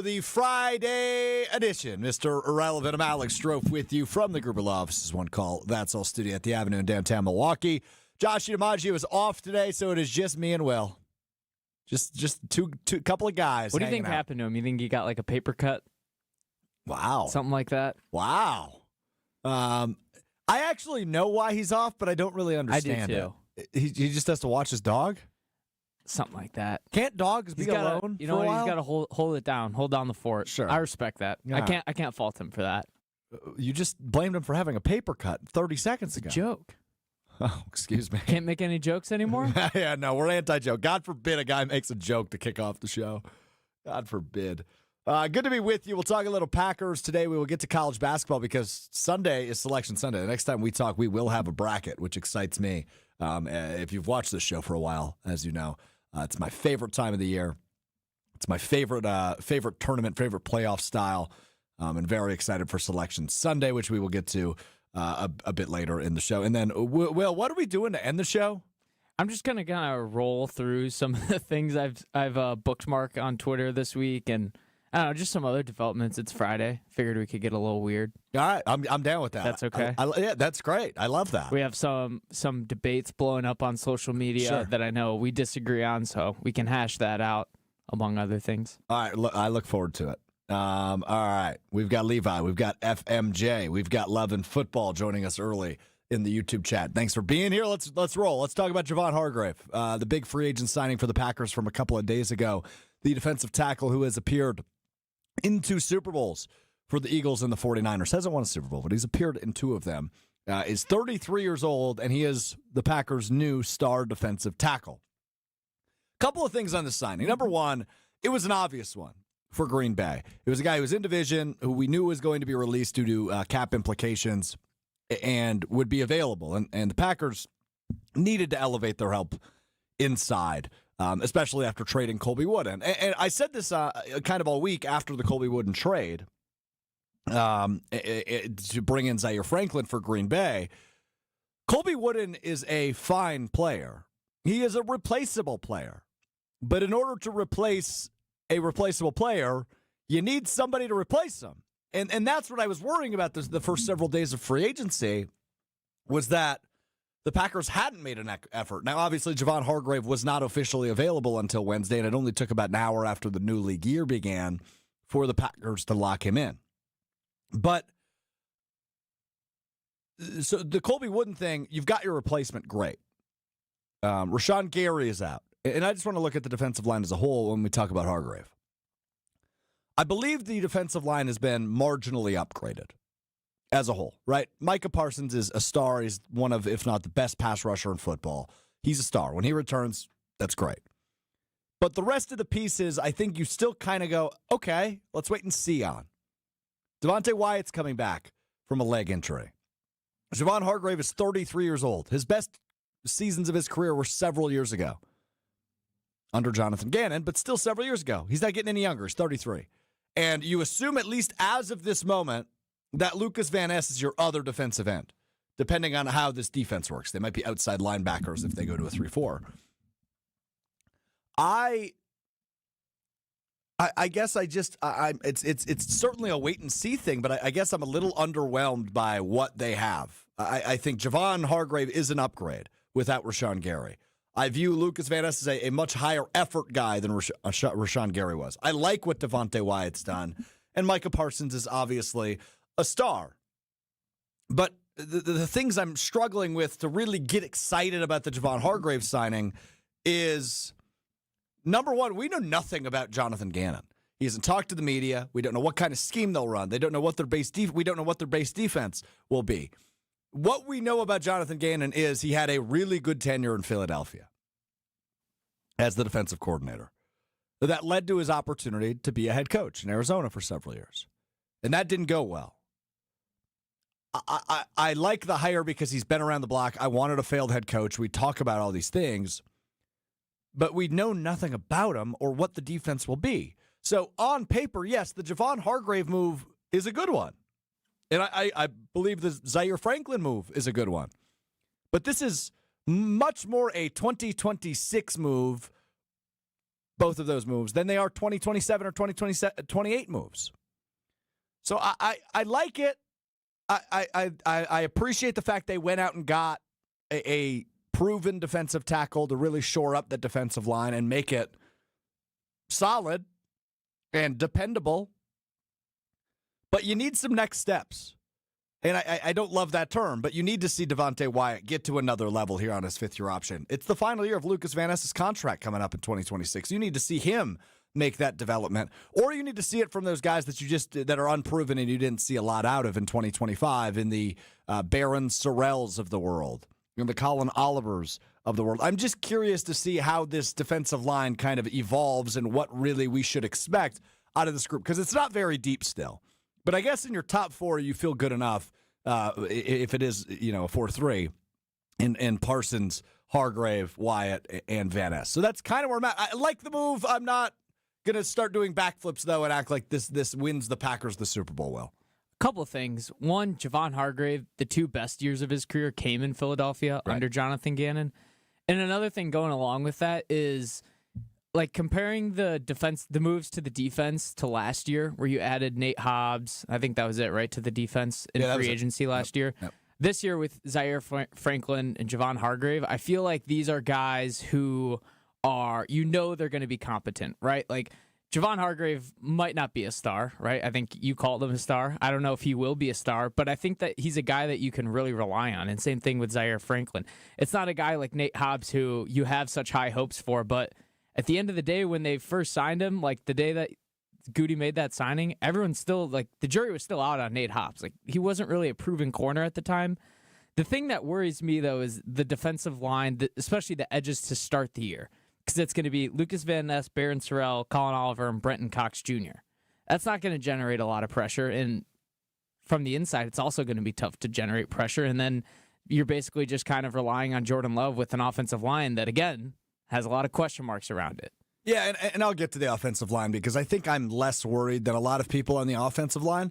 the Friday edition. Mr. Irrelevant, I'm Alex Strouf with you from the Gruber Law Office's One Call. That's all studio at the Avenue in downtown Milwaukee. Josh DiMaggio is off today, so it is just me and Will. Just two couple of guys. What do you think happened to him? You think he got like a paper cut? Wow. Something like that? Wow. I actually know why he's off, but I don't really understand I do too. He just has to watch his dog? Something like that. Can't dogs be alone You for know, a while? he's got to hold it down, hold down the fort. Sure. I respect that. Yeah. I can't fault him for that. You just blamed him for having a paper cut 30 seconds ago. Joke. Oh, excuse me. Can't make any jokes anymore? Yeah, no, we're anti-joke. God forbid a guy makes a joke to kick off the show. God forbid. Good to be with you. We'll talk a little Packers today. We will get to college basketball because Sunday is Selection Sunday. The next time we talk, we will have a bracket, which excites me. If you've watched this show for a while, as you know, it's my favorite time of the year. It's my favorite tournament, favorite playoff style. And very excited for Selection Sunday, which we will get to a bit later in the show. And then, Will, what are we doing to end the show? I'm just gonna kind of roll through some of the things I've bookmarked on Twitter this week, and I don't know, just some other developments. It's Friday. Figured we could get a little weird. All right, I'm down with that. That's okay. Yeah, that's great. I love that. We have some debates blowing up on social media that I know we disagree on, so we can hash that out, among other things. All right, I look forward to it. All right, we've got Levi, we've got FMJ, we've got Love and Football joining us early in the YouTube chat. Thanks for being here. Let's roll. Let's talk about Javon Hargrave, the big free agent signing for the Packers from a couple of days ago. The defensive tackle who has appeared in 2 Super Bowls for the Eagles and the 49ers. Hasn't won a Super Bowl, but he's appeared in 2 of them. Is 33 years old, and he is the Packers' new star defensive tackle. Couple of things on this signing. Number one, it was an obvious one for Green Bay. It was a guy who was in division, who we knew was going to be released due to cap implications and would be available. And the Packers needed to elevate their help inside, especially after trading Colby Wooden. And I said this kind of all week after the Colby Wooden trade to bring in Zaire Franklin for Green Bay. Colby Wooden is a fine player. He is a replaceable player. But in order to replace a replaceable player, you need somebody to replace him. And that's what I was worrying about the first several days of free agency, was that the Packers hadn't made an effort. Now, obviously, Javon Hargrave was not officially available until Wednesday, and it only took about an hour after the new league year began for the Packers to lock him in. But so the Colby Wooden thing, you've got your replacement, great. Rashan Gary is out. And I just want to look at the defensive line as a whole when we talk about Hargrave. I believe the defensive line has been marginally upgraded as a whole, right? Micah Parsons is a star. He's one of, if not the best pass rusher in football. He's a star. When he returns, that's great. But the rest of the pieces, I think you still kind of go, okay, let's wait and see on. Devontae Wyatt's coming back from a leg injury. Javon Hargrave is 33 years old. His best seasons of his career were several years ago under Jonathan Gannon, but still several years ago. He's not getting any younger. He's 33. And you assume, at least as of this moment, that Lucas Van Ness is your other defensive end, depending on how this defense works. They might be outside linebackers if they go to a 3-4. I guess it's certainly a wait and see thing, but I guess I'm a little underwhelmed by what they have. I think Javon Hargrave is an upgrade without Rashan Gary. I view Lucas Van Ness as a much higher effort guy than Rashan Gary was. I like what Devontae Wyatt's done, and Micah Parsons is obviously a star. But the things I'm struggling with to really get excited about the Javon Hargrave signing is, number one, we know nothing about Jonathan Gannon. He hasn't talked to the media. We don't know what kind of scheme they'll run. They don't know what their we don't know what their base defense will be. What we know about Jonathan Gannon is he had a really good tenure in Philadelphia as the defensive coordinator. That led to his opportunity to be a head coach in Arizona for several years. And that didn't go well. I like the hire because he's been around the block. I wanted a failed head coach. We talk about all these things, but we know nothing about him or what the defense will be. So on paper, yes, the Javon Hargrave move is a good one. And I believe the Zaire Franklin move is a good one. But this is much more a 2026 move both of those moves, than they are 2027 or 2028 moves. So I like it. I appreciate the fact they went out and got a proven defensive tackle to really shore up the defensive line and make it solid and dependable. But you need some next steps. And I don't love that term, but you need to see Devontae Wyatt get to another level here on his fifth-year option. It's the final year of Lucas Van Ness's contract coming up in 2026. You need to see him make that development, or you need to see it from those guys that are unproven and you didn't see a lot out of in 2025 in the Baron Sorrells of the world, in the Colin Olivers of the world. I'm just curious to see how this defensive line kind of evolves and what really we should expect out of this group, because it's not very deep still. But I guess in your top four, you feel good enough if it is, a 4-3 in Parsons, Hargrave, Wyatt, and Van Ness. So that's kind of where I'm at. I like the move. I'm not going to start doing backflips, though, and act like this wins the Packers the Super Bowl, Will. A couple of things. One, Javon Hargrave, the two best years of his career came in Philadelphia under Jonathan Gannon. And another thing going along with that is, like, comparing the moves to the defense to last year, where you added Nate Hobbs, I think that was it, right, to the defense in free agency last year. Yep. This year with Zaire Franklin and Javon Hargrave, I feel like these are guys who are, they're going to be competent, right? Like, Javon Hargrave might not be a star, right? I think you called him a star. I don't know if he will be a star, but I think that he's a guy that you can really rely on. And same thing with Zaire Franklin. It's not a guy like Nate Hobbs who you have such high hopes for, but at the end of the day, when they first signed him, like the day that Goody made that signing, everyone's still, like, the jury was still out on Nate Hobbs. Like, he wasn't really a proven corner at the time. The thing that worries me, though, is the defensive line, especially the edges to start the year, because it's going to be Lucas Van Ness, Baron Sorrell, Colin Oliver, and Brenton Cox Jr. That's not going to generate a lot of pressure, and from the inside, it's also going to be tough to generate pressure, and then you're basically just kind of relying on Jordan Love with an offensive line that, again, has a lot of question marks around it. Yeah, and I'll get to the offensive line because I think I'm less worried than a lot of people on the offensive line.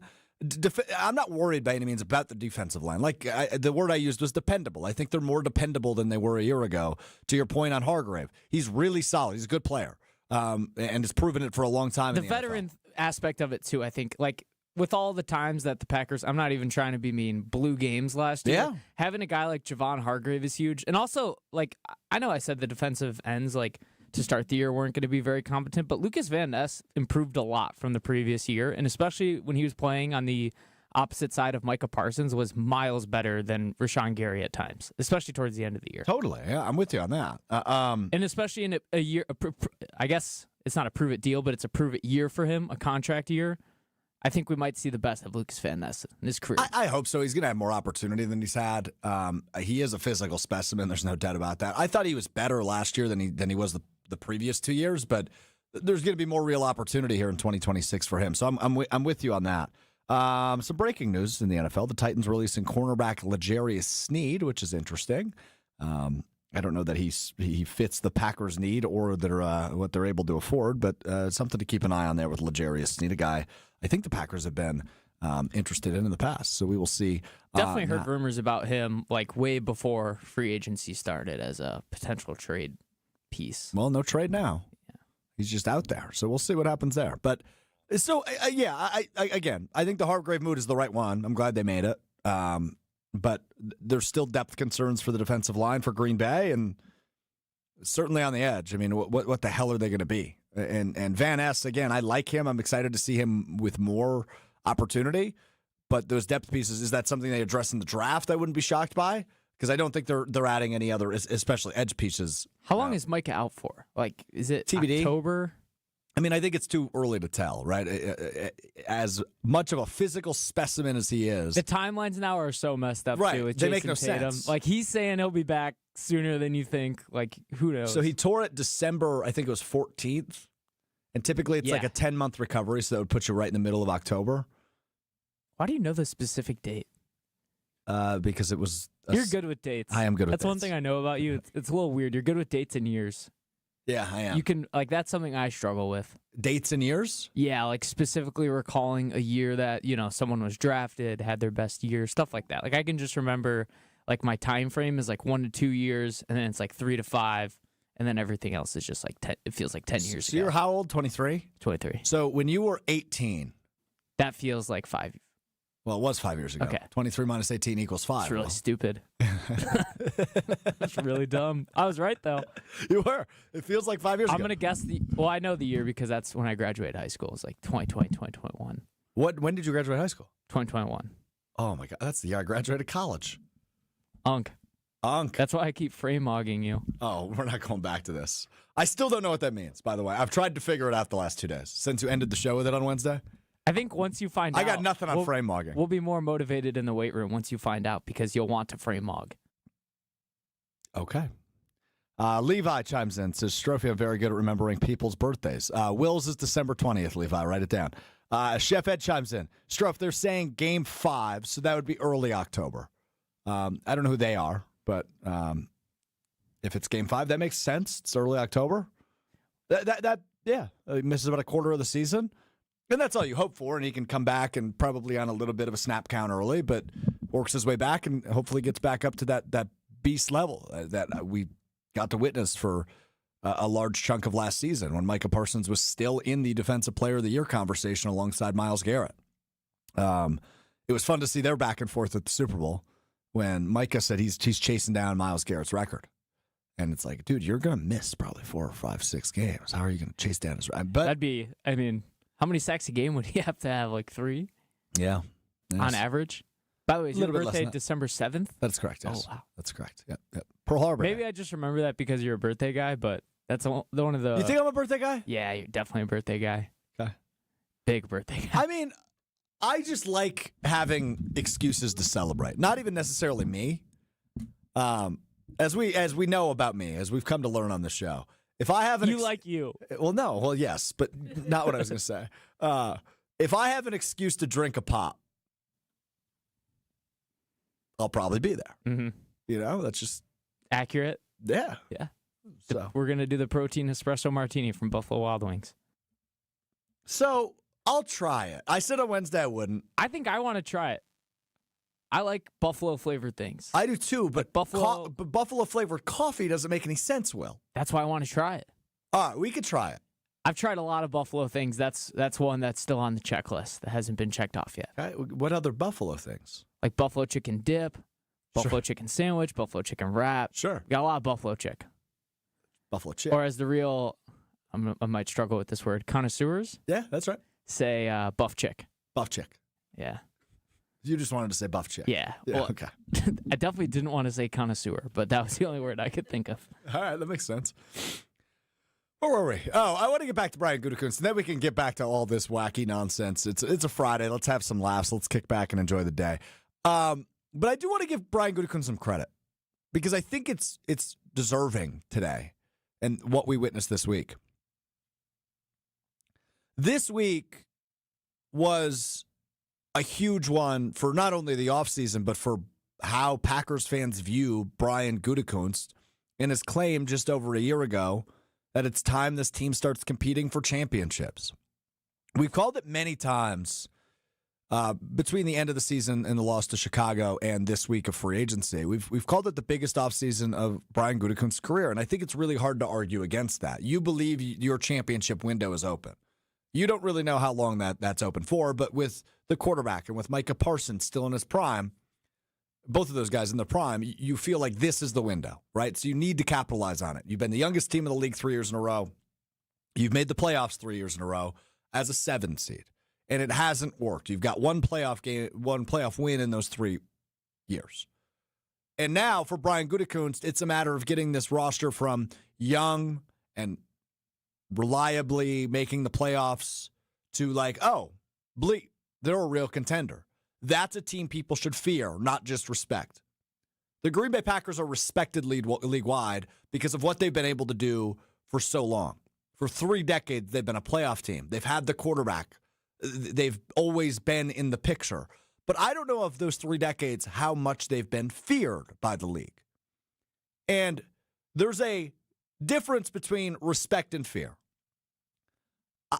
I'm not worried by any means about the defensive line. Like, the word I used was dependable. I think they're more dependable than they were a year ago. To your point on Hargrave, he's really solid. He's a good player, and has proven it for a long time. The veteran aspect of it, too, I think, like, with all the times that the Packers, I'm not even trying to be mean, blew games last year, having a guy like Javon Hargrave is huge. And also, like, I know I said the defensive ends, like, to start the year weren't going to be very competent, but Lucas Van Ness improved a lot from the previous year, and especially when he was playing on the opposite side of Micah Parsons, was miles better than Rashan Gary at times, especially towards the end of the year. Totally, yeah, I'm with you on that. And especially in a year, I guess it's not a prove-it deal, but it's a prove-it year for him, a contract year. I think we might see the best of Lucas Van Ness in his career. I hope so. He's going to have more opportunity than he's had. He is a physical specimen. There's no doubt about that. I thought he was better last year than he was the previous 2 years, but there's going to be more real opportunity here in 2026 for him. So I'm with you on that. Some breaking news in the NFL: the Titans releasing cornerback L'Jarius Sneed, which is interesting. I don't know that he fits the Packers' need or what they're able to afford, but something to keep an eye on there with L'Jarius Sneed, a guy I think the Packers have been interested in the past. So we will see. Definitely heard rumors about him like way before free agency started as a potential trade piece. Well, no trade now. Yeah. He's just out there. So we'll see what happens there. But so, I think the Hargrave move is the right one. I'm glad they made it. But there's still depth concerns for the defensive line for Green Bay, and certainly on the edge. I mean, what the hell are they going to be? And Van Ness, again, I like him. I'm excited to see him with more opportunity. But those depth pieces, is that something they address in the draft? I wouldn't be shocked by, because I don't think they're adding any other, especially edge pieces. How long is Micah out for? Like, is it TBD? October? I mean, I think it's too early to tell, right? As much of a physical specimen as he is. The timelines now are so messed up, right. too. With they Jason make no Tatum. sense. Like, he's saying he'll be back sooner than you think. Like, who knows? So he tore it December, I think it was 14th. And typically it's like a 10-month recovery, so that would put you right in the middle of October. Why do you know the specific date? Because it was... You're good with dates. I am good with dates. That's one thing I know about you. It's a little weird. You're good with dates and years. Yeah, I am. You can, like, that's something I struggle with. Dates and years? Yeah, like specifically recalling a year that, someone was drafted, had their best year, stuff like that. Like, I can just remember, like, my time frame is like 1 to 2 years, and then it's like 3 to 5, and then everything else is just like it feels like 10 years So ago. you're how old? 23? 23. So when you were 18, That feels like 5. well, it was 5 years ago. Okay. 23 minus 18 equals 5. It's really stupid. It's really dumb. I was right, though. You were. It feels like 5 years I'm ago. going to guess I know the year because that's when I graduated high school. It was like 2020, 2021. When did you graduate high school? 2021. Oh, my God. That's the year I graduated college. Unk. That's why I keep frame-mogging you. Oh, we're not going back to this. I still don't know what that means, by the way. I've tried to figure it out the last 2 days since you ended the show with it on Wednesday. I think once you find out. I got nothing on frame mogging. We'll be more motivated in the weight room once you find out because you'll want to frame mog. Okay. Levi chimes in, says, Strouf, I'm very good at remembering people's birthdays. Will's is December 20th, Levi. Write it down. Chef Ed chimes in. Strouf, they're saying game 5, so that would be early October. I don't know who they are, but if it's game 5, that makes sense. It's early October. Yeah, he misses about a quarter of the season. And that's all you hope for, and he can come back and probably on a little bit of a snap count early, but works his way back and hopefully gets back up to that beast level that we got to witness for a large chunk of last season when Micah Parsons was still in the Defensive Player of the Year conversation alongside Myles Garrett. It was fun to see their back and forth at the Super Bowl when Micah said he's chasing down Myles Garrett's record. And it's like, dude, you're going to miss probably 4 or 5, 6 games. How are you going to chase down his record? But that'd be, how many sacks a game would he have to have? Like 3? Yeah. On average? By the way, is your birthday December 7th? That's correct, yes. Oh, wow. That's correct. Yep. Pearl Harbor. Maybe I just remember that because you're a birthday guy, but that's one of the... You think I'm a birthday guy? Yeah, you're definitely a birthday guy. Okay. Big birthday guy. I mean, I just like having excuses to celebrate. Not even necessarily me. As we know about me, as we've come to learn on the show, if I have you. Well, no. Well, yes, but not what I was going to say. If I have an excuse to drink a pop, I'll probably be there. Mm-hmm. You know, that's just accurate. Yeah. Yeah. So we're going to do the protein espresso martini from Buffalo Wild Wings. So I'll try it. I said on Wednesday I wouldn't. I think I want to try it. I like buffalo flavored things. I do too, but buffalo flavored coffee doesn't make any sense, Will. That's why I want to try it. All right, we could try it. I've tried a lot of buffalo things. That's one that's still on the checklist that hasn't been checked off yet. Okay. What other buffalo things? Like buffalo chicken dip, buffalo chicken sandwich, buffalo chicken wrap. Sure. Got a lot of buffalo chick. Buffalo chick. Or as the real, I might struggle with this word, connoisseurs. Yeah, that's right. Say buff chick. Buff chick. Yeah. You just wanted to say buff chick. Yeah. Well, okay. I definitely didn't want to say connoisseur, but that was the only word I could think of. All right, that makes sense. Where were we? Oh, I want to get back to Brian Gutekunst, and then we can get back to all this wacky nonsense. It's a Friday. Let's have some laughs. Let's kick back and enjoy the day. But I do want to give Brian Gutekunst some credit because I think it's deserving today and what we witnessed this week. This week was a huge one for not only the offseason, but for how Packers fans view Brian Gutekunst and his claim just over a year ago that it's time this team starts competing for championships. We've called it many times between the end of the season and the loss to Chicago and this week of free agency. We've called it the biggest offseason of Brian Gutekunst's career, and I think it's really hard to argue against that. You believe your championship window is open. You don't really know how long that's open for, but with the quarterback and with Micah Parsons still in his prime, both of those guys in their prime, you feel like this is the window, right? So you need to capitalize on it. You've been the youngest team in the league 3 years in a row. You've made the playoffs 3 years in a row as a 7 seed, and it hasn't worked. You've got one playoff win in those 3 years. And now for Brian Gutekunst, it's a matter of getting this roster from young and reliably making the playoffs to like, oh, bleep, they're a real contender. That's a team people should fear, not just respect. The Green Bay Packers are respected league-wide because of what they've been able to do for so long. For 3 decades, they've been a playoff team. They've had the quarterback. They've always been in the picture. But I don't know of those 3 decades how much they've been feared by the league. And there's a difference between respect and fear.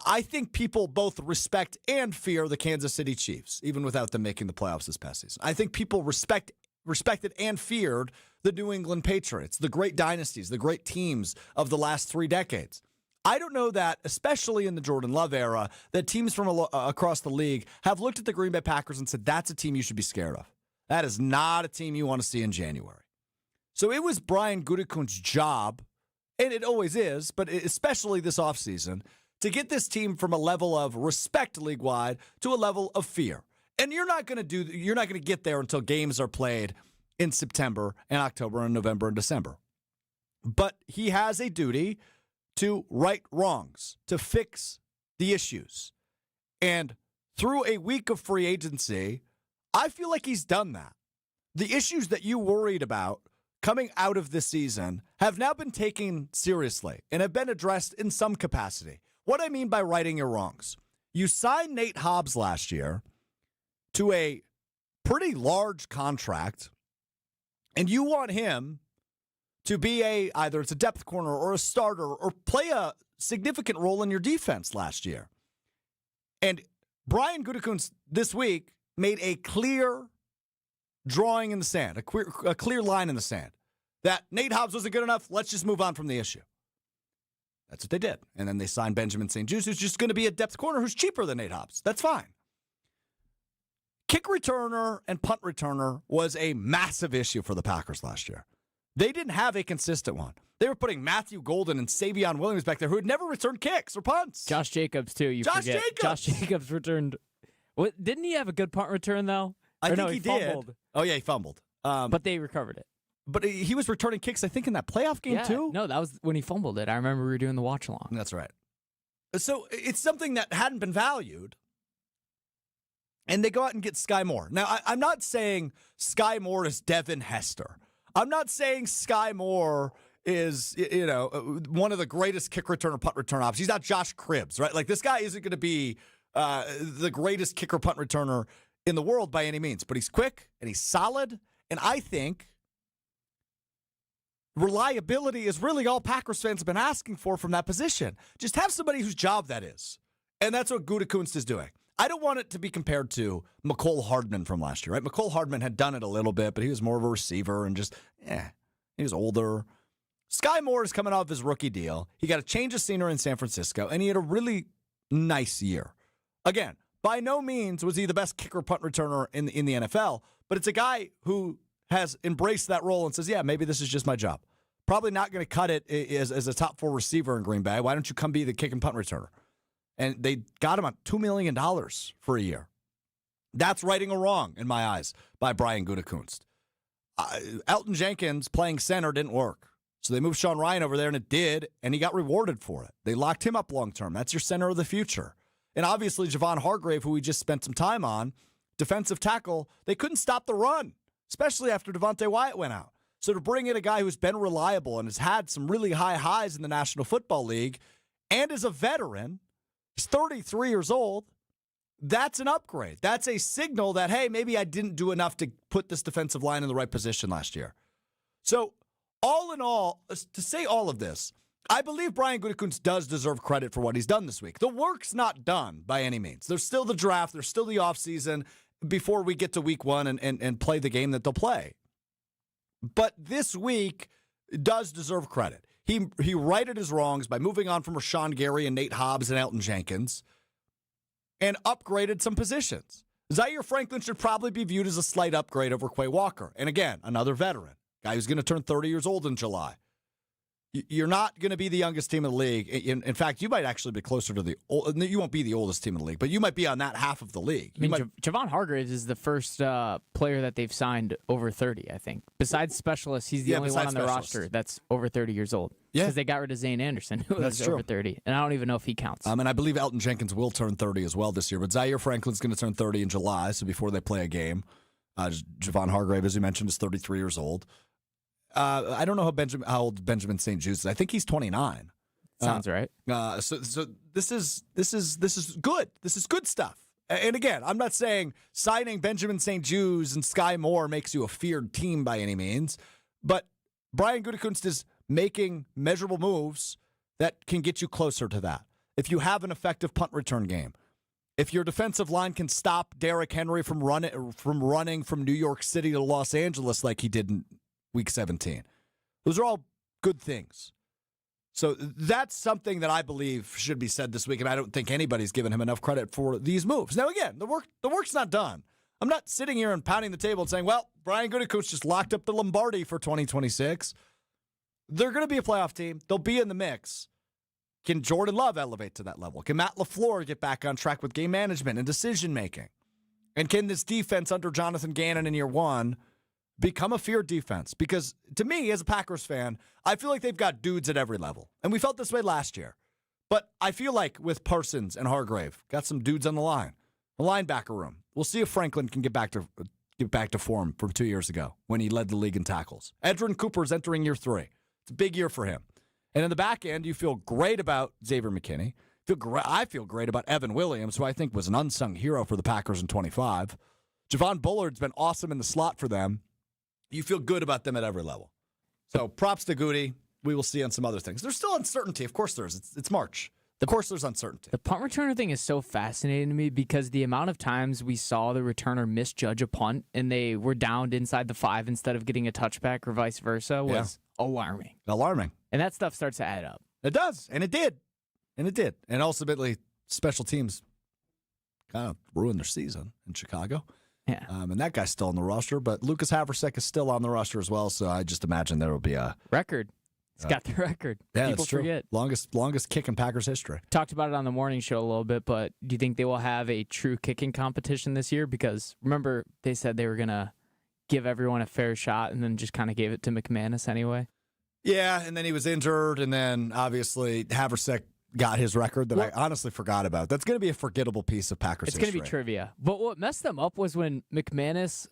I think people both respect and fear the Kansas City Chiefs, even without them making the playoffs this past season. I think people respect respected and feared the New England Patriots, the great dynasties, the great teams of the last 3 decades. I don't know that, especially in the Jordan Love era, that teams from across the league have looked at the Green Bay Packers and said, that's a team you should be scared of. That is not a team you want to see in January. So it was Brian Gutekunst's job, and it always is, but especially this offseason, to get this team from a level of respect league-wide to a level of fear. And you're not going to get there until games are played in September and October and November and December. But he has a duty to right wrongs, to fix the issues. And through a week of free agency, I feel like he's done that. The issues that you worried about coming out of this season have now been taken seriously and have been addressed in some capacity. What I mean by righting your wrongs, you signed Nate Hobbs last year to a pretty large contract, and you want him to be either it's a depth corner or a starter or play a significant role in your defense last year. And Brian Gutekunst this week made a clear drawing in the sand, a clear line in the sand, that Nate Hobbs wasn't good enough, let's just move on from the issue. That's what they did. And then they signed Benjamin St. Juste, who's just going to be a depth corner who's cheaper than Nate Hobbs. That's fine. Kick returner and punt returner was a massive issue for the Packers last year. They didn't have a consistent one. They were putting Matthew Golden and Savion Williams back there who had never returned kicks or punts. Josh Jacobs, too. Josh Jacobs returned. What, didn't he have a good punt return, though? I think he fumbled. Did. Oh, yeah, he fumbled. But they recovered it. But he was returning kicks, I think, in that playoff game, too. No, that was when he fumbled it. I remember we were doing the watch-along. That's right. So it's something that hadn't been valued. And they go out and get Sky Moore. Now, I'm not saying Sky Moore is Devin Hester. I'm not saying Sky Moore is, one of the greatest kick return or punt return options. He's not Josh Cribbs, right? Like, this guy isn't going to be the greatest kicker punt returner in the world by any means. But he's quick, and he's solid. And I think reliability is really all Packers fans have been asking for from that position. Just have somebody whose job that is. And that's what Gutekunst is doing. I don't want it to be compared to McCole Hardman from last year, right? McCole Hardman had done it a little bit, but he was more of a receiver and just, he was older. Sky Moore is coming off his rookie deal. He got a change of scenery in San Francisco, and he had a really nice year. Again, by no means was he the best kicker punt returner in the NFL, but it's a guy who has embraced that role and says, yeah, maybe this is just my job. Probably not going to cut it as a top 4 receiver in Green Bay. Why don't you come be the kick and punt returner? And they got him on $2 million for a year. That's righting a wrong, in my eyes, by Brian Gutekunst. Elton Jenkins playing center didn't work. So they moved Sean Ryan over there, and it did, and he got rewarded for it. They locked him up long-term. That's your center of the future. And obviously, Javon Hargrave, who we just spent some time on, defensive tackle, they couldn't stop the run, especially after Devontae Wyatt went out. So to bring in a guy who's been reliable and has had some really high highs in the National Football League and is a veteran, he's 33 years old, that's an upgrade. That's a signal that, hey, maybe I didn't do enough to put this defensive line in the right position last year. So all in all, to say all of this, I believe Brian Gutekunst does deserve credit for what he's done this week. The work's not done by any means. There's still the draft. There's still the offseason before we get to week 1 and play the game that they'll play. But this week does deserve credit. He righted his wrongs by moving on from Rashan Gary and Nate Hobbs and Elton Jenkins and upgraded some positions. Zaire Franklin should probably be viewed as a slight upgrade over Quay Walker. And again, another veteran, guy who's going to turn 30 years old in July. You're not going to be the youngest team in the league. In fact, you might actually be closer to you won't be the oldest team in the league, but you might be on that half of the league. Javon Hargrave is the first player that they've signed over 30, I think. Besides specialists, he's the only one on the roster that's over 30 years old. Yeah. Because they got rid of Zane Anderson, who was over 30. And I don't even know if he counts. And I believe Elton Jenkins will turn 30 as well this year. But Zaire Franklin's going to turn 30 in July, so before they play a game. Javon Hargrave, as you mentioned, is 33 years old. I don't know how old Benjamin St. Juste is. I think he's 29. Sounds right. So this is good. This is good stuff. And again, I'm not saying signing Benjamin St. Juste and Sky Moore makes you a feared team by any means, but Brian Gutekunst is making measurable moves that can get you closer to that. If you have an effective punt return game, If your defensive line can stop Derrick Henry from running from New York City to Los Angeles like he did in Week 17, those are all good things. So that's something that I believe should be said this week, and I don't think anybody's given him enough credit for these moves. Now, again, the work's not done. I'm not sitting here and pounding the table and saying, well, Brian Gutekunst just locked up the Lombardi for 2026. They're going to be a playoff team. They'll be in the mix. Can Jordan Love elevate to that level? Can Matt LaFleur get back on track with game management and decision-making? And can this defense under Jonathan Gannon in year one become a feared defense? Because to me, as a Packers fan, I feel like they've got dudes at every level. And we felt this way last year. But I feel like with Parsons and Hargrave, got some dudes on the line. The linebacker room. We'll see if Franklin can get back to form from 2 years ago when he led the league in tackles. Edgerrin Cooper's entering year 3. It's a big year for him. And in the back end, you feel great about Xavier McKinney. I feel great about Evan Williams, who I think was an unsung hero for the Packers in 25. Javon Bullard's been awesome in the slot for them. You feel good about them at every level. So props to Goody. We will see on some other things. There's still uncertainty. Of course there is. It's March. Of course there's uncertainty. The punt returner thing is so fascinating to me because the amount of times we saw the returner misjudge a punt and they were downed inside the 5 instead of getting a touchback or vice versa was alarming. Alarming. And that stuff starts to add up. It does. And it did. And ultimately, special teams kind of ruined their season in Chicago. Yeah. And that guy's still on the roster, but Lucas Haversek is still on the roster as well, so I just imagine there will be a record. He's got the record. Yeah, People that's true. forget. Longest kick in Packers history. Talked about it on the morning show a little bit, but do you think they will have a true kicking competition this year? Because remember, they said they were going to give everyone a fair shot and then just kind of gave it to McManus anyway. Yeah, and then he was injured, and then obviously Haversek got his record that I honestly forgot about. That's going to be a forgettable piece of Packers history. It's going to be trivia. But what messed them up was when McManus...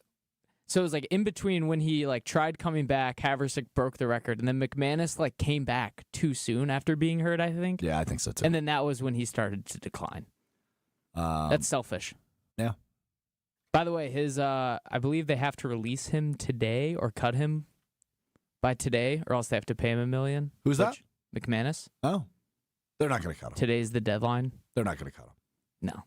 So it was like in between when he tried coming back, Haversek broke the record, and then McManus came back too soon after being hurt, I think. Yeah, I think so too. And then that was when he started to decline. That's selfish. Yeah. By the way, I believe they have to release him today or cut him by today, or else they have to pay him $1 million. Who's that? McManus. Oh, they're not going to cut him. Today's the deadline. They're not going to cut him.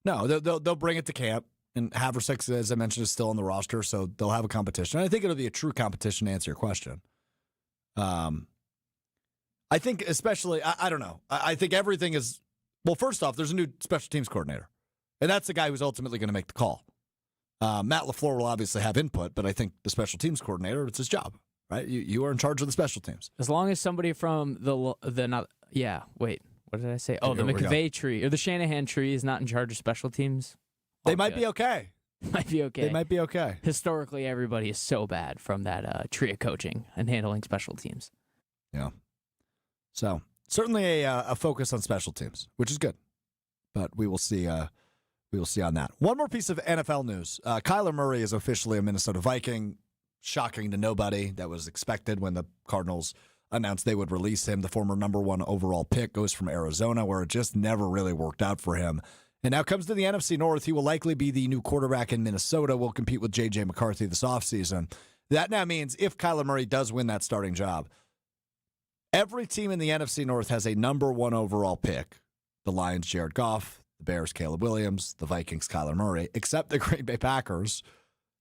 No. They'll bring it to camp. And Haversek, as I mentioned, is still on the roster, so they'll have a competition. And I think it'll be a true competition to answer your question. I think especially, I don't know. I think everything is, well, first off, there's a new special teams coordinator. And that's the guy who's ultimately going to make the call. Matt LaFleur will obviously have input, but I think the special teams coordinator, it's his job, right? You are in charge of the special teams. As long as somebody from what did I say? Oh, the McVay tree or the Shanahan tree is not in charge of special teams. They might be okay. They might be okay. Historically, everybody is so bad from that tree of coaching and handling special teams. Yeah. So certainly a focus on special teams, which is good. But we will see. We will see on that. One more piece of NFL news: Kyler Murray is officially a Minnesota Viking. Shocking to nobody. That was expected when the Cardinals announced they would release him. The former number 1 overall pick goes from Arizona, where it just never really worked out for him. And now comes to the NFC North. He will likely be the new quarterback in Minnesota. Will compete with J.J. McCarthy this offseason. That now means if Kyler Murray does win that starting job, every team in the NFC North has a number 1 overall pick. The Lions, Jared Goff. The Bears, Caleb Williams. The Vikings, Kyler Murray. Except the Green Bay Packers.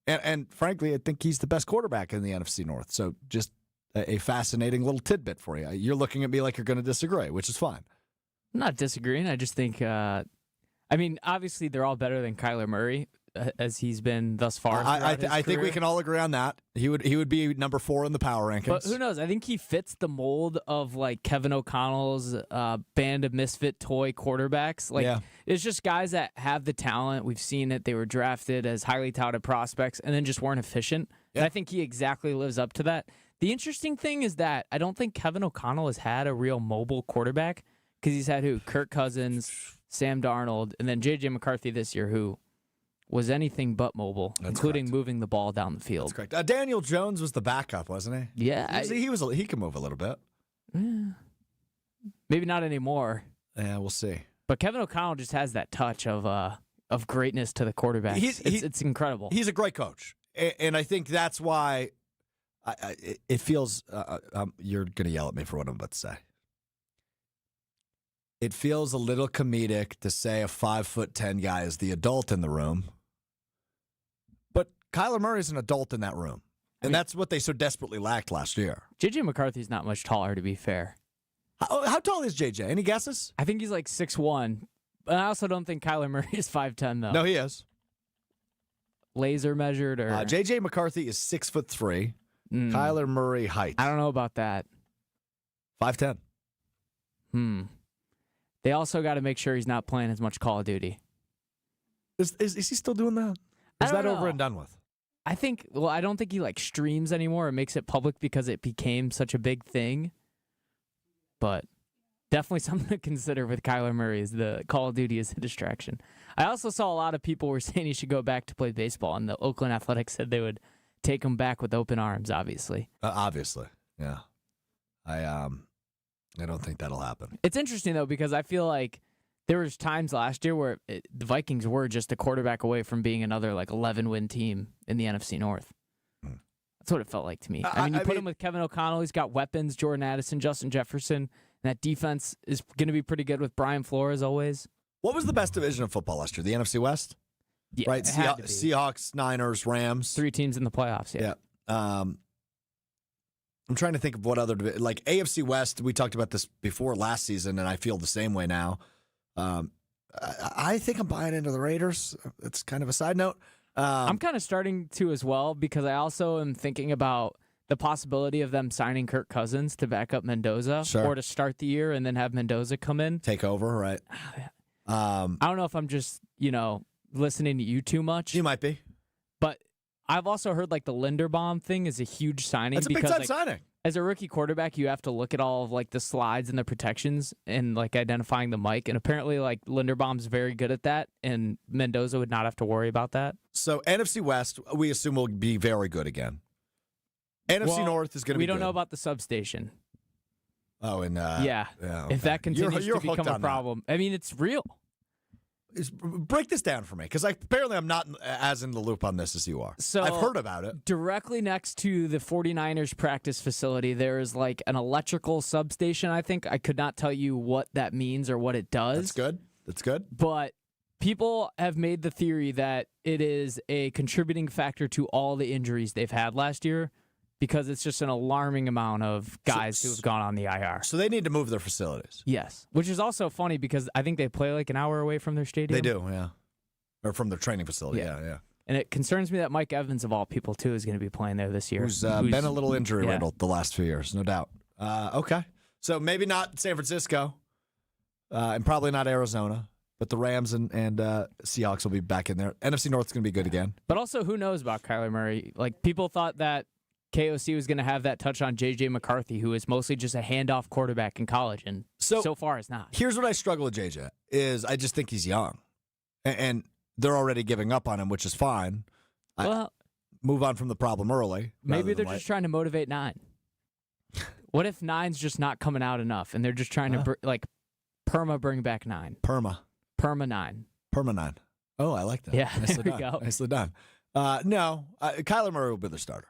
And frankly, I think he's the best quarterback in the NFC North. So just a fascinating little tidbit for you. You're looking at me like you're going to disagree, which is fine. I'm not disagreeing. I just think... obviously, they're all better than Kyler Murray, as he's been thus far. I think we can all agree on that. He would be number 4 in the power rankings. But who knows? I think he fits the mold of Kevin O'Connell's band of misfit toy quarterbacks. It's just guys that have the talent. We've seen it. They were drafted as highly touted prospects and then just weren't efficient. Yeah. And I think he exactly lives up to that. The interesting thing is that I don't think Kevin O'Connell has had a real mobile quarterback because he's had who? Kirk Cousins, Sam Darnold, and then J.J. McCarthy this year, who was anything but mobile, including moving the ball down the field. That's correct. Daniel Jones was the backup, wasn't he? Yeah. He can move a little bit. Maybe not anymore. Yeah, we'll see. But Kevin O'Connell just has that touch of greatness to the quarterback. It's incredible. He's a great coach. And I think that's why it feels you're going to yell at me for what I'm about to say. it feels a little comedic to say a 5'10" guy is the adult in the room. But Kyler Murray's an adult in that room. And that's what they so desperately lacked last year. J.J. McCarthy's not much taller, to be fair. How tall is J.J.? Any guesses? I think he's like 6'1". But I also don't think Kyler Murray is 5'10", though. No, he is. Laser measured or... J.J. McCarthy is 6'3". Kyler Murray height. I don't know about that. 5'10". They also got to make sure he's not playing as much Call of Duty. Is he still doing that? Is that over and done with? I think, well, I don't think he like streams anymore or makes it public because it became such a big thing. But definitely something to consider with Kyler Murray is the Call of Duty is a distraction. I also saw a lot of people were saying he should go back to play baseball, and the Oakland Athletics said they would take him back with open arms, obviously. Obviously, yeah. I don't think that'll happen. It's interesting, though, because I feel like there was times last year where the Vikings were just a quarterback away from being another like 11-win team in the NFC North. That's what it felt like to me. I mean, you put him with Kevin O'Connell. He's got weapons, Jordan Addison, Justin Jefferson. And that defense is going to be pretty good with Brian Flores always. What was the best division of football last year? The NFC West? Yeah, right? Seahawks, Niners, Rams. 3 teams in the playoffs, yeah. I'm trying to think of what other, like AFC West, we talked about this before last season, and I feel the same way now. I think I'm buying into the Raiders. It's kind of a side note. I'm kind of starting to as well because I also am thinking about the possibility of them signing Kirk Cousins to back up Mendoza or to start the year and then have Mendoza come in. Take over, right? I don't know if I'm just, listening to you too much. You might be. But I've also heard like the Linderbaum thing is a huge signing. It's a because big-time signing. As a rookie quarterback, you have to look at all of like the slides and the protections and like identifying the mic. And apparently like Linderbaum's very good at that, and Mendoza would not have to worry about that. So NFC West, we assume will be very good again. NFC North is going to be good. We don't know about the substation. Oh, and yeah. Okay. If that continues to become a problem. I mean, it's real. Break this down for me, because apparently I'm not as in the loop on this as you are. So I've heard about it. Directly next to the 49ers practice facility, there is like an electrical substation, I think. I could not tell you what that means or what it does. That's good. But people have made the theory that it is a contributing factor to all the injuries they've had last year, because it's just an alarming amount of guys who have gone on the IR. So they need to move their facilities. Yes, which is also funny because I think they play like an hour away from their stadium. They do, yeah. Or from their training facility, yeah. And it concerns me that Mike Evans, of all people, too, is going to be playing there this year. Who's been a little injury-riddled the last few years, no doubt. Okay. So maybe not San Francisco, and probably not Arizona, but the Rams and Seahawks will be back in there. NFC North's going to be good again. But also, who knows about Kyler Murray? Like, people thought that KOC was going to have that touch on J.J. McCarthy, who is mostly just a handoff quarterback in college, and so far is not. Here's what I struggle with J.J. is I just think he's young, and they're already giving up on him, which is fine. Well, move on from the problem early. Maybe they're just trying to motivate 9. What if 9's just not coming out enough, and they're just trying to bring back 9? Perma 9. Perma 9. Oh, I like that. Yeah, Nicely there we done. go. Nicely done. No, Kyler Murray will be the starter.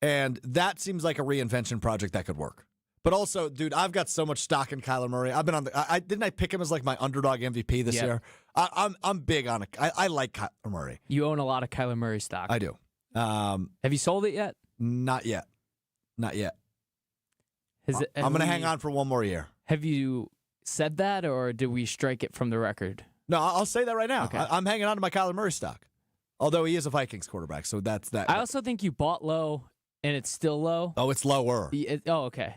And that seems like a reinvention project that could work. But also, dude, I've got so much stock in Kyler Murray. I've been on the. Didn't I pick him as like my underdog MVP this year? I'm big on it. I like Kyler Murray. You own a lot of Kyler Murray stock. I do. Have you sold it yet? Not yet. I'm going to hang on for one more year. Have you said that, or did we strike it from the record? No, I'll say that right now. Okay. I'm hanging on to my Kyler Murray stock, although he is a Vikings quarterback. So that's that. I also think you bought low. And it's still low? Oh, it's lower. Okay.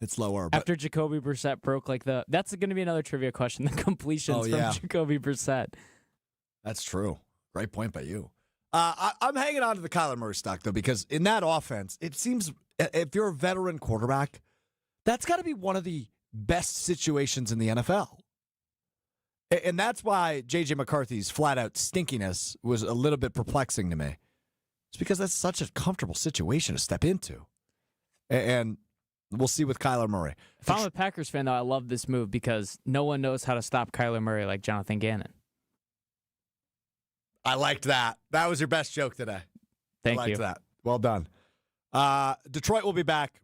It's lower. But after Jacoby Brissett broke that's going to be another trivia question, the completions from Jacoby Brissett. That's true. Great point by you. I'm hanging on to the Kyler Murray stock, though, because in that offense, it seems if you're a veteran quarterback, that's got to be one of the best situations in the NFL. And that's why J.J. McCarthy's flat-out stinkiness was a little bit perplexing to me. It's because that's such a comfortable situation to step into. And we'll see with Kyler Murray. If I'm a Packers fan, though, I love this move because no one knows how to stop Kyler Murray like Jonathan Gannon. I liked that. That was your best joke today. Thank you. I liked that. Well done. Detroit will be back.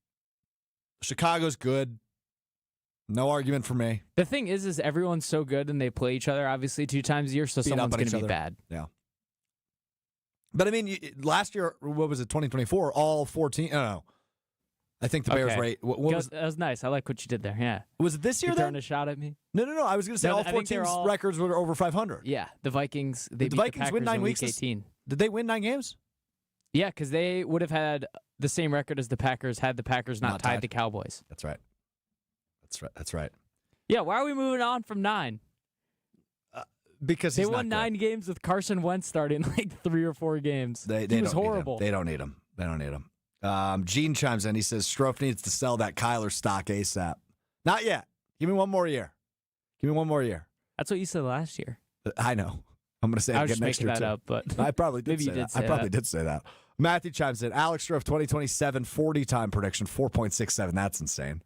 Chicago's good. No argument for me. The thing is everyone's so good and they play each other obviously 2 times a year, so someone's going to be bad. Yeah. But I mean, last year, what was it, 2024? All 14. No. I think the Bears rate. What was that was nice. I like what you did there. Yeah. Was it this year? You're throwing a shot at me? No. I was going to say all 4 teams' records were over 500. Yeah. The Vikings. They beat the Vikings Packers win 9 in weeks. Week 18. Did they win 9 games? Yeah, because they would have had the same record as the Packers had the Packers not tied to Cowboys. That's right. That's right. Yeah. Why are we moving on from 9? Because they won 9 games with Carson Wentz starting like 3 or 4 games. He was horrible. They don't need him. Gene chimes in. He says Strouf needs to sell that Kyler stock ASAP. Not yet. Give me one more year. That's what you said last year. I know. I'm going to say it again next year too. Up, but I probably did maybe say you did that. say I probably did say that. Matthew chimes in. Alex Strouf 2027 40 time prediction 4.67. That's insane.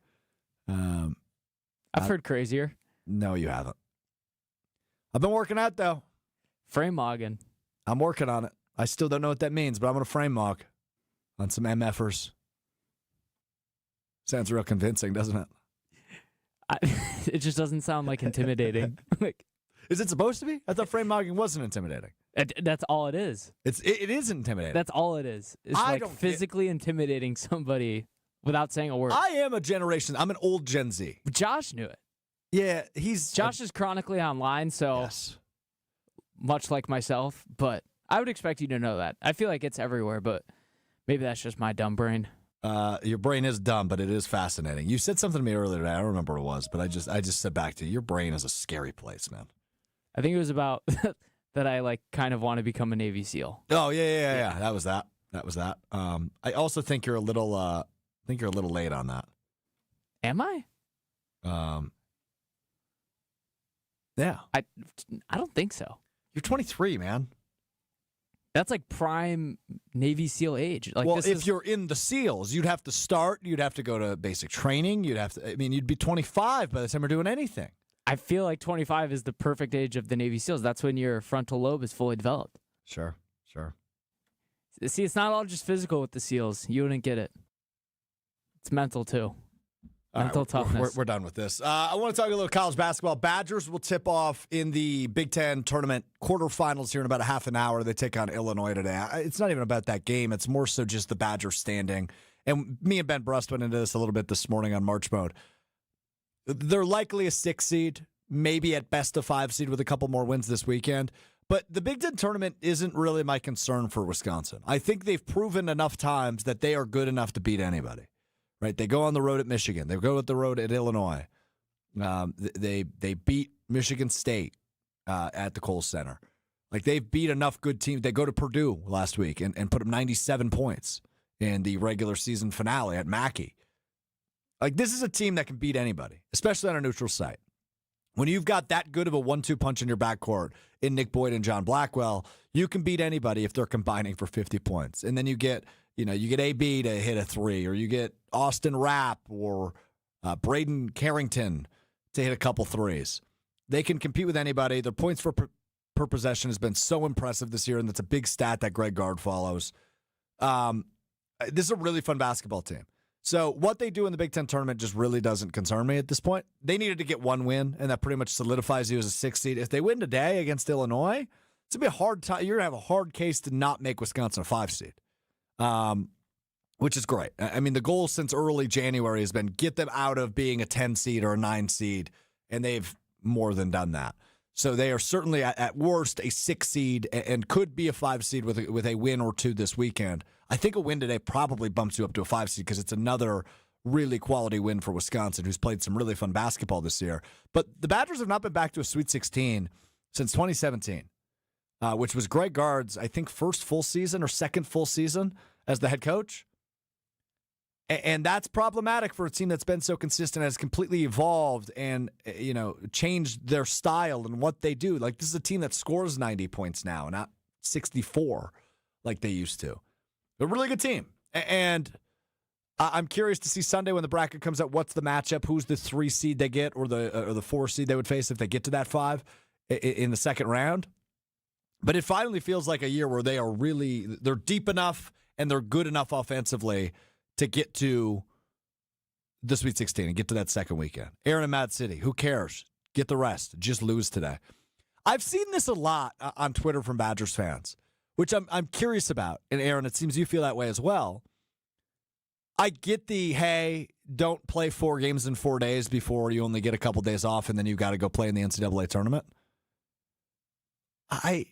I've heard crazier. No, you haven't. I've been working out though. Frame mogging. I'm working on it. I still don't know what that means, but I'm going to frame mog on some MFers. Sounds real convincing, doesn't it? It just doesn't sound like intimidating. Is it supposed to be? I thought frame mogging wasn't intimidating. That's all it is. It is intimidating. That's all it is. It's like physically intimidating somebody without saying a word. I am a generation. I'm an old Gen Z. Josh knew it. Yeah, Josh is chronically online, so much like myself, but I would expect you to know that. I feel like it's everywhere, but maybe that's just my dumb brain. Your brain is dumb, but it is fascinating. You said something to me earlier today. I don't remember what it was, but I just said back to you, your brain is a scary place, man. I think it was about that I kind of want to become a Navy SEAL. Oh, yeah. That was that. I also think you're a little late on that. Am I? Yeah. I don't think so. You're 23, man. That's like prime Navy SEAL age. If you're in the SEALs, you'd have to start. You'd have to go to basic training. You'd be 25 by the time you're doing anything. I feel like 25 is the perfect age of the Navy SEALs. That's when your frontal lobe is fully developed. Sure. See, it's not all just physical with the SEALs. You wouldn't get it. It's mental, too. Mental toughness. We're done with this. I want to talk a little college basketball. Badgers will tip off in the Big Ten Tournament quarterfinals here in about a half an hour. They take on Illinois today. It's not even about that game. It's more so just the Badgers standing. And me and Ben Brust went into this a little bit this morning on March Mode. They're likely a 6 seed, maybe at best a 5 seed with a couple more wins this weekend. But the Big Ten Tournament isn't really my concern for Wisconsin. I think they've proven enough times that they are good enough to beat anybody. Right, they go on the road at Michigan. They go on the road at Illinois. They beat Michigan State at the Kohl Center. They've beat enough good teams. They go to Purdue last week and put up 97 points in the regular season finale at Mackey. This is a team that can beat anybody, especially on a neutral site. When you've got that good of a 1-2 punch in your backcourt in Nick Boyd and John Blackwell, you can beat anybody if they're combining for 50 points. And then you get AB to hit a 3, or you get Austin Rapp or Braden Carrington to hit a couple 3s. They can compete with anybody. Their points per possession has been so impressive this year, and that's a big stat that Greg Gard follows. This is a really fun basketball team. So what they do in the Big Ten Tournament just really doesn't concern me at this point. They needed to get one win, and that pretty much solidifies you as a 6 seed. If they win today against Illinois, it's going to be a hard time. You're going to have a hard case to not make Wisconsin a 5 seed. Which is great. I mean, the goal since early January has been get them out of being a 10 seed or a 9 seed, and they've more than done that. So they are certainly at worst a 6 seed and could be a 5 seed with a win or two this weekend. I think a win today probably bumps you up to a 5 seed because it's another really quality win for Wisconsin, who's played some really fun basketball this year. But the Badgers have not been back to a Sweet 16 since 2017, which was Greg Gard's, I think, first full season or second full season as the head coach. And that's problematic for a team that's been so consistent, has completely evolved and, changed their style and what they do. This is a team that scores 90 points now, not 64 like they used to. They're a really good team. And I'm curious to see Sunday when the bracket comes out, what's the matchup, who's the 3 seed they get or the 4 seed they would face if they get to that 5 in the second round. But it finally feels like a year where they're deep enough and they're good enough offensively to get to the Sweet 16 and get to that second weekend. Aaron and Mad City, who cares? Get the rest. Just lose today. I've seen this a lot on Twitter from Badgers fans, which I'm curious about. And Aaron, it seems you feel that way as well. I get the, hey, don't play 4 games in 4 days before you only get a couple days off and then you've got to go play in the NCAA tournament. I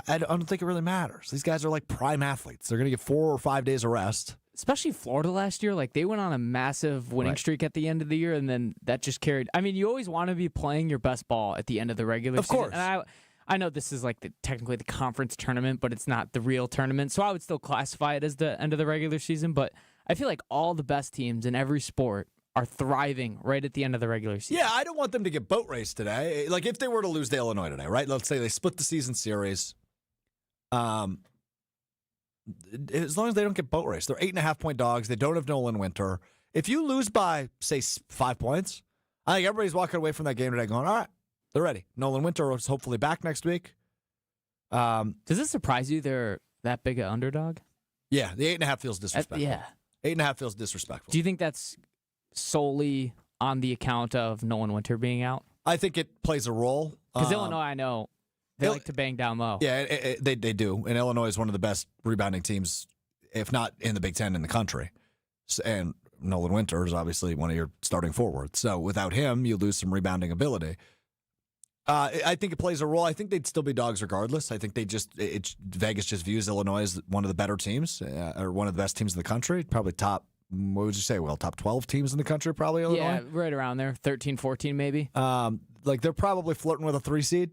don't think it really matters. These guys are like prime athletes. They're going to get 4 or 5 days of rest. Especially Florida last year. Like, they went on a massive winning streak at the end of the year, and then that just carried. I mean, you always want to be playing your best ball at the end of the regular season. Of course. And I know this is like technically the conference tournament, but it's not the real tournament. So I would still classify it as the end of the regular season. But I feel like all the best teams in every sport are thriving right at the end of the regular season. Yeah, I don't want them to get boat raced today. Like, if they were to lose to Illinois today, right? Let's say they split the season series. As long as they don't get boat raced. They're 8.5-point dogs. They don't have Nolan Winter. If you lose by, say, 5 points, I think everybody's walking away from that game today going, all right, they're ready. Nolan Winter is hopefully back next week. Does it surprise you they're that big an underdog? Yeah, the 8.5 feels disrespectful. 8.5 feels disrespectful. Do you think that's solely on the account of Nolan Winter being out? I think it plays a role. Because Illinois, I know, they like to bang down low. Yeah, they do. And Illinois is one of the best rebounding teams, if not in the Big Ten, in the country. And Nolan Winter is obviously one of your starting forwards. So without him, you lose some rebounding ability. I think it plays a role. I think they'd still be dogs regardless. I think Vegas just views Illinois as one of the better teams, or one of the best teams in the country. Probably top, what would you say, top 12 teams in the country, probably Illinois? Yeah, right around there, 13, 14 maybe. Like, they're probably flirting with a 3 seed.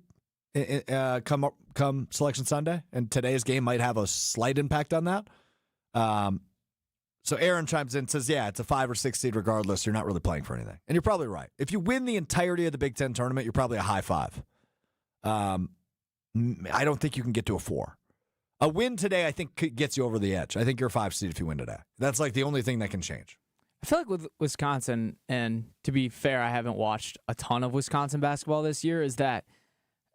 Come Selection Sunday, and today's game might have a slight impact on that. So Aaron chimes in and says, yeah, it's a 5 or 6 seed regardless. You're not really playing for anything. And you're probably right. If you win the entirety of the Big Ten tournament, you're probably a high 5. I don't think you can get to a 4. A win today, I think, gets you over the edge. I think you're a 5 seed if you win today. That's like the only thing that can change. I feel like with Wisconsin, and to be fair, I haven't watched a ton of Wisconsin basketball this year, is that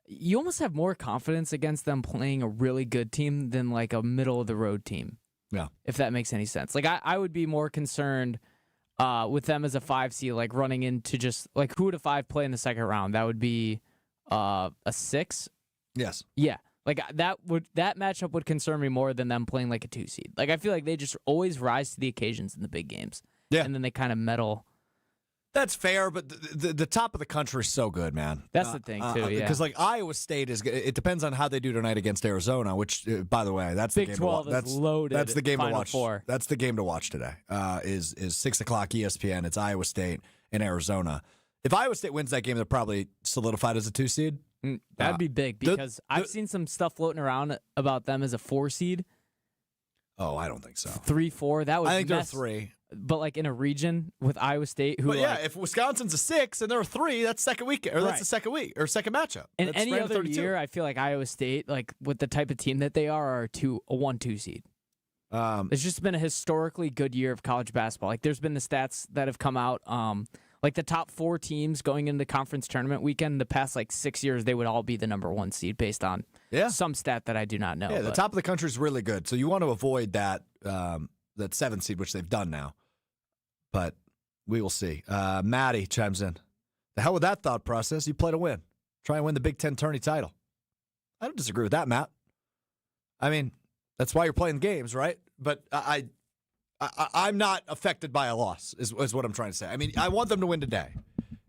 you almost have more confidence against them playing a really good team than like a middle-of-the-road team. Yeah. If that makes any sense. Like, I would be more concerned with them as a 5 seed, like running into just, like, who would a 5 play in the second round? That would be a 6? Yes. Yeah. Like, that matchup would concern me more than them playing like a 2 seed. Like, I feel like they just always rise to the occasions in the big games. Yeah. And then they kind of meddle. That's fair, but the top of the country is so good, man. That's the thing, too, yeah. Because, like, Iowa State is good. It depends on how they do tonight against Arizona, which, by the way, that's Big the game 12 to watch. is loaded. That's the game Final to watch. Four. That's the game to watch today. Is 6 o'clock ESPN. It's Iowa State and Arizona. If Iowa State wins that game, they're probably solidified as a 2 seed. That'd be big because I've seen some stuff floating around about them as a 4 seed. Oh, I don't think so. 3-4. That would. I think they're 3. But like in a region with Iowa State, who, but yeah, if Wisconsin's a 6 and they're a 3, that's second week, or that's the second week or second matchup. In that's any other year, I feel like Iowa State, like with the type of team that they are a 1-2 seed. It's just been a historically good year of college basketball. Like, there's been the stats that have come out. Like, the top 4 teams going into the conference tournament weekend, the past like 6 years, they would all be the number 1 seed based on some stat that I do not know. Yeah, the top of the country is really good, so you want to avoid that 7 seed, which they've done now. But we will see. Maddie chimes in. The hell with that thought process. You play to win. Try and win the Big Ten tourney title. I don't disagree with that, Matt. I mean, that's why you're playing games, right? But I'm not affected by a loss, is what I'm trying to say. I mean, I want them to win today.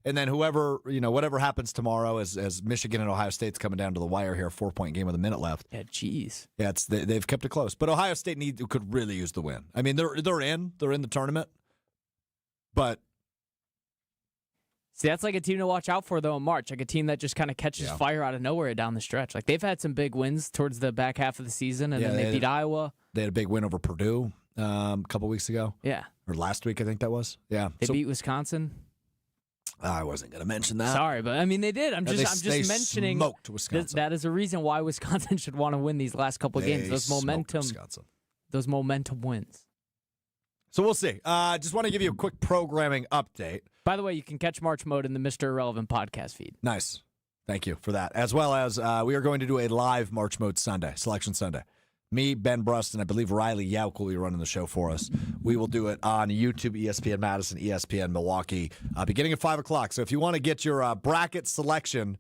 And then whatever happens tomorrow as Michigan and Ohio State's coming down to the wire here, 4-point game with a minute left. Yeah, jeez. Yeah, they've kept it close. But Ohio State could really use the win. I mean, they're in the tournament. But see, that's like a team to watch out for, though, in March. Like a team that just kind of catches fire out of nowhere down the stretch. Like, they've had some big wins towards the back half of the season, and then they beat Iowa. They had a big win over Purdue a couple weeks ago. Yeah. Or last week, I think that was. Yeah. They beat Wisconsin. I wasn't going to mention that. Sorry, but I mean, they did. I'm just mentioning smoked Wisconsin. That is a reason why Wisconsin should want to win these last couple of games. Those momentum wins. So we'll see. Just want to give you a quick programming update. By the way, you can catch March Mode in the Mr. Irrelevant podcast feed. Nice. Thank you for that. As well as we are going to do a live March Mode Sunday, Selection Sunday. Me, Ben Brust, and I believe Riley Yauk will be running the show for us. We will do it on YouTube, ESPN Madison, ESPN Milwaukee, beginning at 5 o'clock. So if you want to get your bracket selection,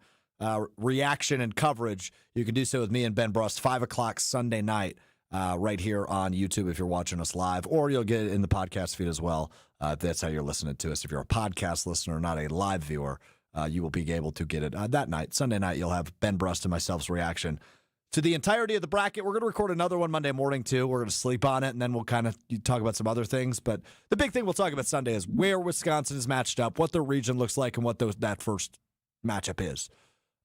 reaction, and coverage, you can do so with me and Ben Brust, 5 o'clock Sunday night, right here on YouTube if you're watching us live, or you'll get it in the podcast feed as well if that's how you're listening to us. If you're a podcast listener, not a live viewer, you will be able to get it that night. Sunday night, you'll have Ben Brust and myself's reaction to the entirety of the bracket. We're going to record another one Monday morning, too. We're going to sleep on it, and then we'll kind of talk about some other things. But the big thing we'll talk about Sunday is where Wisconsin is matched up, what their region looks like, and what that first matchup is.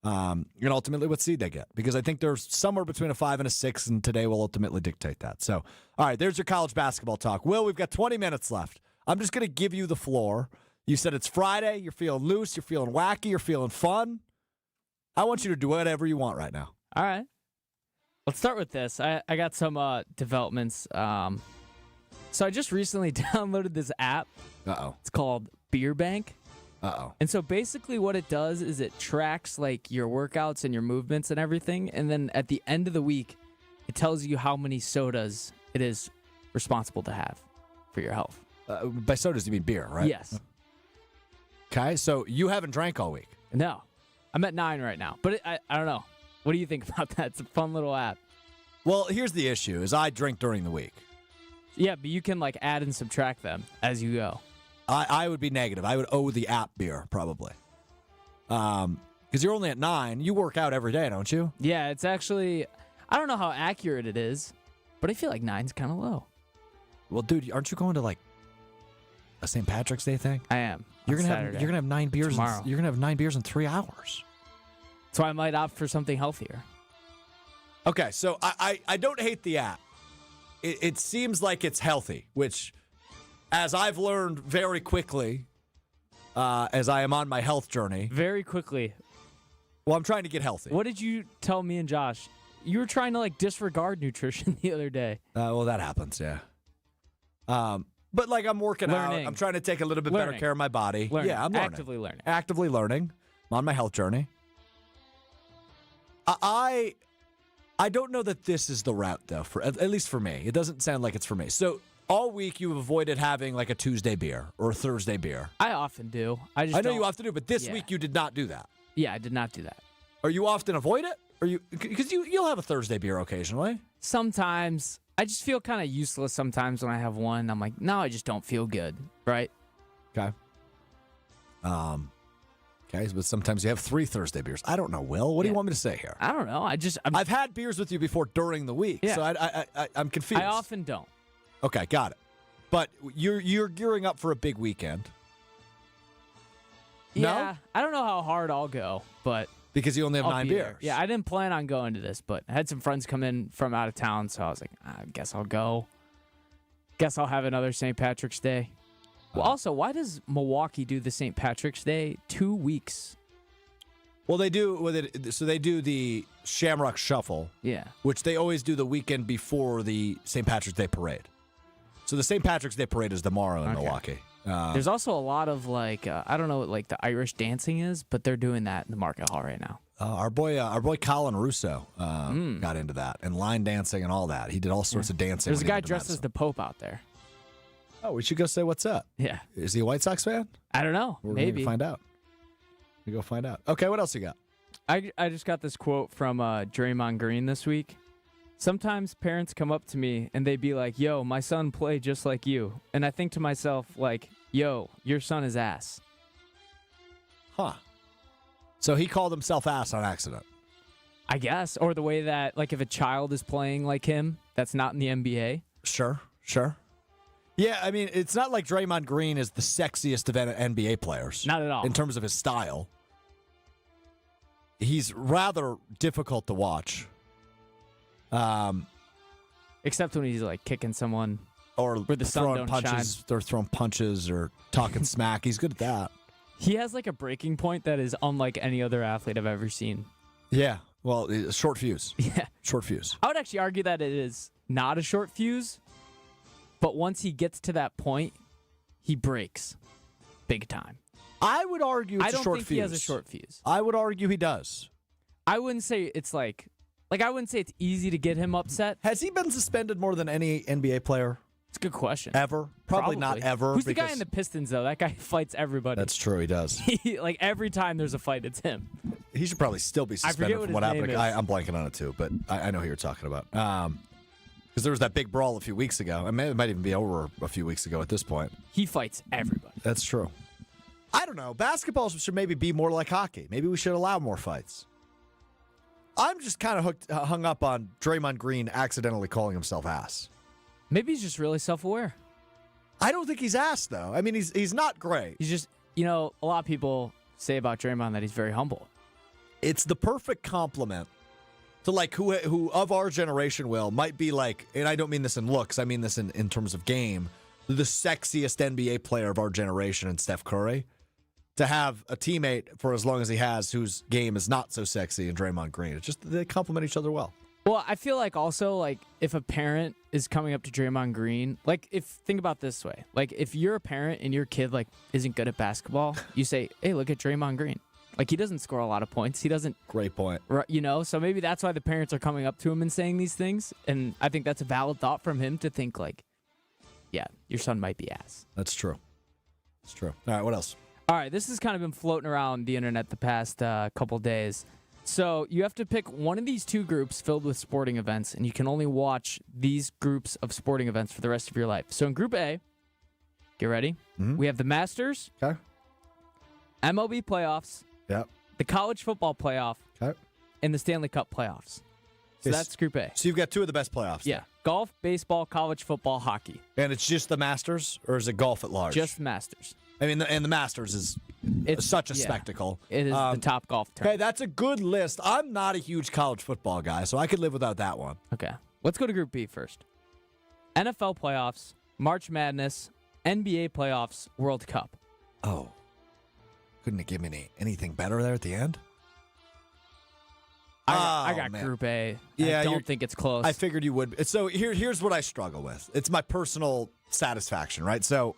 And ultimately what seed they get. Because I think there's somewhere between a 5 and a 6, and today will ultimately dictate that. So, all right, there's your college basketball talk. Will, we've got 20 minutes left. I'm just going to give you the floor. You said it's Friday. You're feeling loose. You're feeling wacky. You're feeling fun. I want you to do whatever you want right now. All right. Let's start with this. I got some developments. So I just recently downloaded this app. Uh-oh. It's called Beer Bank. Uh-oh. And so basically what it does is it tracks like your workouts and your movements and everything. And then at the end of the week, it tells you how many sodas it is responsible to have for your health. By sodas, you mean beer, right? Yes. Okay, so you haven't drank all week. No. I'm at 9 right now. But I don't know. What do you think about that? It's a fun little app. Well, here's the issue, is I drink during the week. Yeah, but you can like add and subtract them as you go. I would be negative. I would owe the app beer, probably. Because you're only at 9. You work out every day, don't you? Yeah, it's actually, I don't know how accurate it is, but I feel like 9's kind of low. Well, dude, aren't you going to like a St. Patrick's Day thing? I am. You're gonna have 9 beers tomorrow. You're gonna have 9 beers in 3 hours. So I might opt for something healthier. Okay, so I don't hate the app. It seems like it's healthy, which, as I've learned very quickly, as I am on my health journey. Very quickly. Well, I'm trying to get healthy. What did you tell me and Josh? You were trying to like disregard nutrition the other day. Well, that happens, yeah. But like I'm working out. I'm trying to take a little bit better care of my body. Learning. Yeah, I'm learning. Actively learning. Actively learning. I'm on my health journey. I don't know that this is the route, though, for at least for me. It doesn't sound like it's for me. So all week you've avoided having like a Tuesday beer or a Thursday beer. I often do. I know you often do, but this week you did not do that. Yeah, I did not do that. Or you often avoid it? Or because you'll have a Thursday beer occasionally. Sometimes. I just feel kind of useless sometimes when I have one. I'm like, no, I just don't feel good, right? Okay. Okay, but sometimes you have 3 Thursday beers. I don't know, Will. What do you want me to say here? I don't know. I've had beers with you before during the week, so I'm confused. I often don't. Okay, got it. But you're gearing up for a big weekend. Yeah, no? I don't know how hard I'll go, but because you only have 9 beers. Yeah, I didn't plan on going to this, but I had some friends come in from out of town, so I was like, I guess I'll go. Guess I'll have another St. Patrick's Day. Well, also, why does Milwaukee do the St. Patrick's Day 2 weeks? Well, they do. So they do the Shamrock Shuffle. Yeah. Which they always do the weekend before the St. Patrick's Day Parade. So the St. Patrick's Day Parade is tomorrow in Milwaukee. There's also a lot of like I don't know what like the Irish dancing is, but they're doing that in the market hall right now. Our boy Colin Russo got into that and line dancing and all that. He did all sorts of dancing. There's a guy dressed as the Pope out there. Oh, we should go say what's up. Yeah. Is he a White Sox fan? I don't know. Maybe. Find out. We go find out. Okay, what else you got? I just got this quote from Draymond Green this week. Sometimes parents come up to me and they'd be like, yo, my son played just like you. And I think to myself, like, yo, your son is ass. Huh. So he called himself ass on accident. I guess. Or the way that, like, if a child is playing like him, that's not in the NBA. Sure. Yeah, I mean, it's not like Draymond Green is the sexiest of NBA players. Not at all. In terms of his style. He's rather difficult to watch. Except when he's, like, kicking someone. Or where the sun throwing don't punches. shine. They're throwing punches or talking smack. He's good at that. He has, like, a breaking point that is unlike any other athlete I've ever seen. Yeah. Well, short fuse. Yeah. Short fuse. I would actually argue that it is not a short fuse, but once he gets to that point, he breaks big time. I would argue it's a short fuse. I don't think he has a short fuse. I would argue he does. I wouldn't say it's like Like, I wouldn't say it's easy to get him upset. Has he been suspended more than any NBA player It's a good question. ever? Probably not ever. Who's the guy in the Pistons, though? That guy fights everybody. That's true, he does. Like, every time there's a fight, it's him. He should probably still be suspended from what happened. I'm blanking on it, too, but I know who you're talking about. Because there was that big brawl a few weeks ago. It might even be over a few weeks ago at this point. He fights everybody. That's true. I don't know. Basketball should maybe be more like hockey. Maybe we should allow more fights. I'm just kind of hung up on Draymond Green accidentally calling himself ass. Maybe he's just really self-aware. I don't think he's ass, though. I mean, he's not great. He's just, a lot of people say about Draymond that he's very humble. It's the perfect compliment to, like, who of our generation, might be like, and I don't mean this in looks, I mean this in terms of game, the sexiest NBA player of our generation in Steph Curry. To have a teammate for as long as he has whose game is not so sexy in Draymond Green. It's just they complement each other well. Well, I feel like also, like, if a parent is coming up to Draymond Green, like, think about this way. Like, if you're a parent and your kid, like, isn't good at basketball, you say, hey, look at Draymond Green. Like, he doesn't score a lot of points. He doesn't. Great point. So maybe that's why the parents are coming up to him and saying these things. And I think that's a valid thought from him to think, like, yeah, your son might be ass. That's true. It's true. All right, what else? All right, this has kind of been floating around the internet the past couple days. So you have to pick one of these two groups filled with sporting events, and you can only watch these groups of sporting events for the rest of your life. So in Group A, get ready. Mm-hmm. We have the Masters, okay, MLB playoffs, yep, the college football playoff, okay, and the Stanley Cup playoffs. So that's Group A. So you've got two of the best playoffs. Yeah, golf, baseball, college football, hockey. And it's just the Masters, or is it golf at large? Just Masters. I mean, and the Masters is such a spectacle. It is the top golf tournament. Okay, that's a good list. I'm not a huge college football guy, so I could live without that one. Okay, let's go to Group B first. NFL playoffs, March Madness, NBA playoffs, World Cup. Oh, couldn't it give me anything better there at the end? I got Group A. Yeah, I don't think it's close. I figured you would. So here's what I struggle with. It's my personal satisfaction, right? So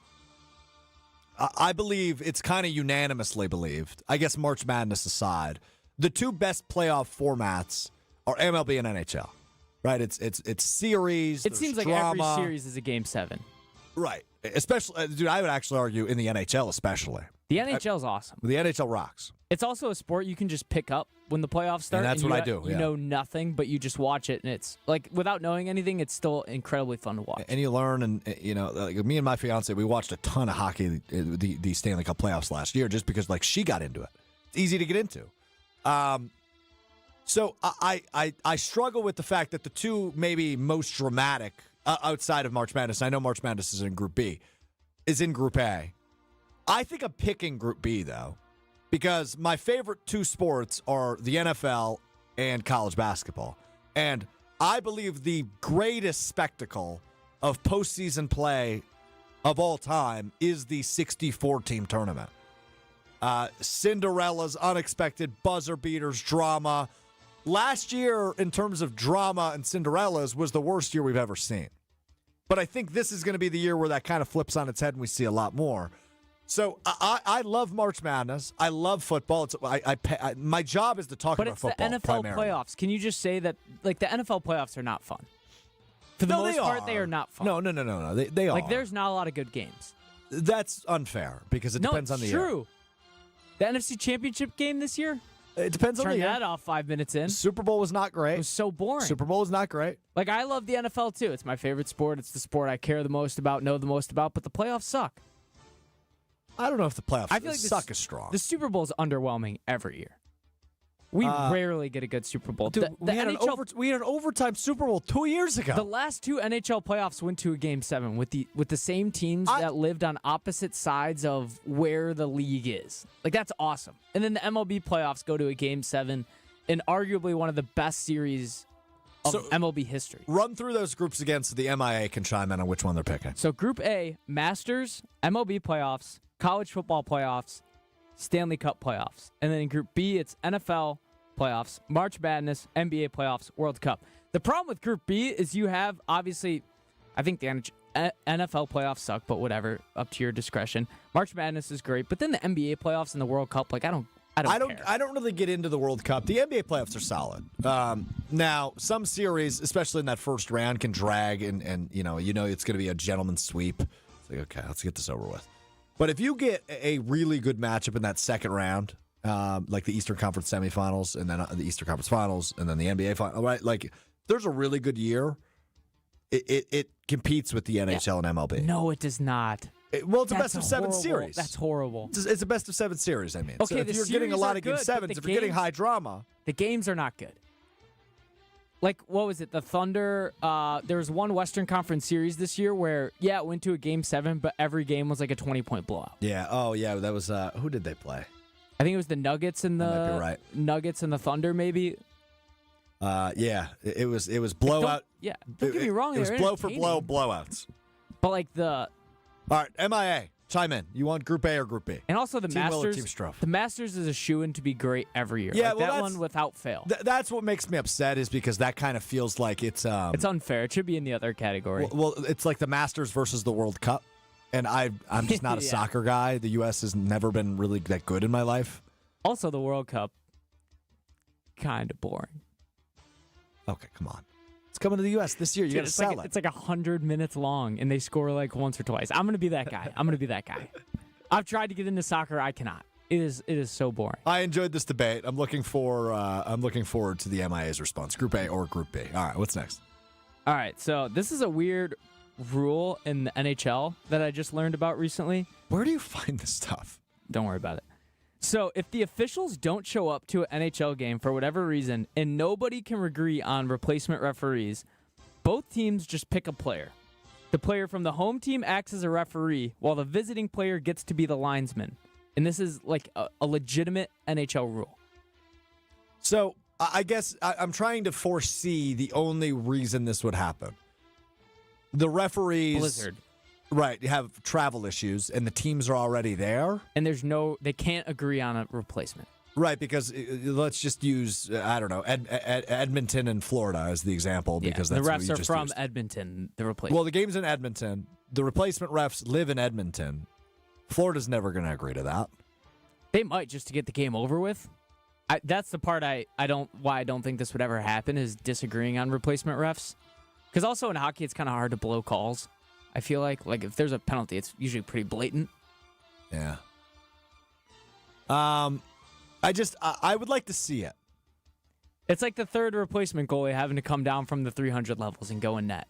I believe it's kind of unanimously believed, I guess March Madness aside, the two best playoff formats are MLB and NHL, right? It's series. It seems like drama. every series is a Game 7. Right. Especially, dude, I would actually argue in the NHL especially. The NHL is awesome. The NHL rocks. It's also a sport you can just pick up when the playoffs start. And that's what I do. You know nothing, but you just watch it, and it's like without knowing anything, it's still incredibly fun to watch. And you learn, and like me and my fiance, we watched a ton of hockey, the Stanley Cup playoffs last year, just because like she got into it. It's easy to get into. So I struggle with the fact that the two maybe most dramatic outside of March Madness. I know March Madness is in Group B, is in Group A. I think I'm picking Group B though, because my favorite two sports are the NFL and college basketball. And I believe the greatest spectacle of postseason play of all time is the 64-team tournament. Cinderella's, unexpected buzzer beaters, drama. Last year, in terms of drama and Cinderellas, was the worst year we've ever seen. But I think this is going to be the year where that kind of flips on its head and we see a lot more. So I love March Madness. I love football. My job is to talk about football. But it's the NFL playoffs. Can you just say that, like, the NFL playoffs are not fun? For the most part, they are not fun. No. They are. Like, there's not a lot of good games. That's unfair because it depends on the year. No, it's true. The NFC Championship game this year? It depends on the year. Turn that off 5 minutes in. Super Bowl was not great. It was so boring. Super Bowl was not great. Like, I love the NFL, too. It's my favorite sport. It's the sport I care the most about, know the most about, but the playoffs suck. I don't know if the playoffs I feel like suck is strong. The Super Bowl is underwhelming every year. We rarely get a good Super Bowl. Dude, we had an overtime Super Bowl 2 years ago. The last two NHL playoffs went to a Game 7 with the same teams that lived on opposite sides of where the league is. Like, that's awesome. And then the MLB playoffs go to a Game 7 in arguably one of the best series of MLB history. Run through those groups again so the MIA can chime in on which one they're picking. So Group A, Masters, MLB playoffs, college football playoffs, Stanley Cup playoffs. And then in Group B, it's NFL playoffs, March Madness, NBA playoffs, World Cup. The problem with Group B is you have, obviously, I think the NFL playoffs suck, but whatever, up to your discretion. March Madness is great, but then the NBA playoffs and the World Cup, like, I don't I don't care. I don't really get into the World Cup. The NBA playoffs are solid. Now, some series, especially in that first round, can drag, and you know it's going to be a gentleman's sweep. It's like, okay, let's get this over with. But if you get a really good matchup in that second round, like the Eastern Conference semifinals, and then the Eastern Conference finals, and then the NBA final, right? Like, there's a really good year. It competes with the NHL and MLB. No, it does not. It's a best of 7 series. That's horrible. It's a best of 7 series, I mean. Okay, so if you're getting a lot of game 7s, if you're getting high drama. The games are not good. Like, what was it? The Thunder, there was one Western Conference series this year where, it went to a game 7, but every game was like a 20-point blowout. Yeah. Oh, yeah. That was, who did they play? I think it was the Nuggets and Nuggets and the Thunder, maybe. Yeah. It was blowout. Don't get me wrong. It was blow for blow blowouts. But like the... All right, MIA, chime in. You want Group A or Group B? And also the Team Masters. Will or Team Strouf? The Masters is a shoo-in to be great every year. Yeah, like that one without fail. That's what makes me upset, is because that kind of feels like it's unfair. It should be in the other category. Well, it's like the Masters versus the World Cup, and I'm just not a soccer guy. The U.S. has never been really that good in my life. Also, the World Cup, kind of boring. Okay, come on. It's coming to the U.S. this year. You got to sell it. It's like 100 minutes long, and they score like once or twice. I'm going to be that guy. I've tried to get into soccer. I cannot. It is so boring. I enjoyed this debate. I'm looking forward to the MIA's response. Group A or Group B. All right, what's next? All right, so this is a weird rule in the NHL that I just learned about recently. Where do you find this stuff? Don't worry about it. So if the officials don't show up to an NHL game for whatever reason, and nobody can agree on replacement referees, both teams just pick a player. The player from the home team acts as a referee, while the visiting player gets to be the linesman. And this is like a legitimate NHL rule. So I guess I'm trying to foresee the only reason this would happen. The referees... Blizzard. Right, you have travel issues, and the teams are already there. And they can't agree on a replacement. Right, because let's just use, I don't know, Edmonton and Florida as the example, because that's the what refs you are just from used. Edmonton, the replacement. Well, the game's in Edmonton. The replacement refs live in Edmonton. Florida's never going to agree to that. They might, just to get the game over with. That's the part why I don't think this would ever happen, is disagreeing on replacement refs. Because also in hockey, it's kind of hard to blow calls. I feel like if there's a penalty, it's usually pretty blatant. Yeah. I would like to see it. It's like the third replacement goalie having to come down from the 300 levels and go in net.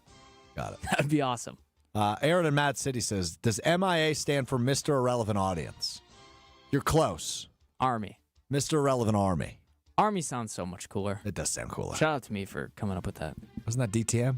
Got it. That'd be awesome. Aaron in Mad City says, does MIA stand for Mr. Irrelevant Audience? You're close. Army. Mr. Irrelevant Army. Army sounds so much cooler. It does sound cooler. Shout out to me for coming up with that. Wasn't that DTM?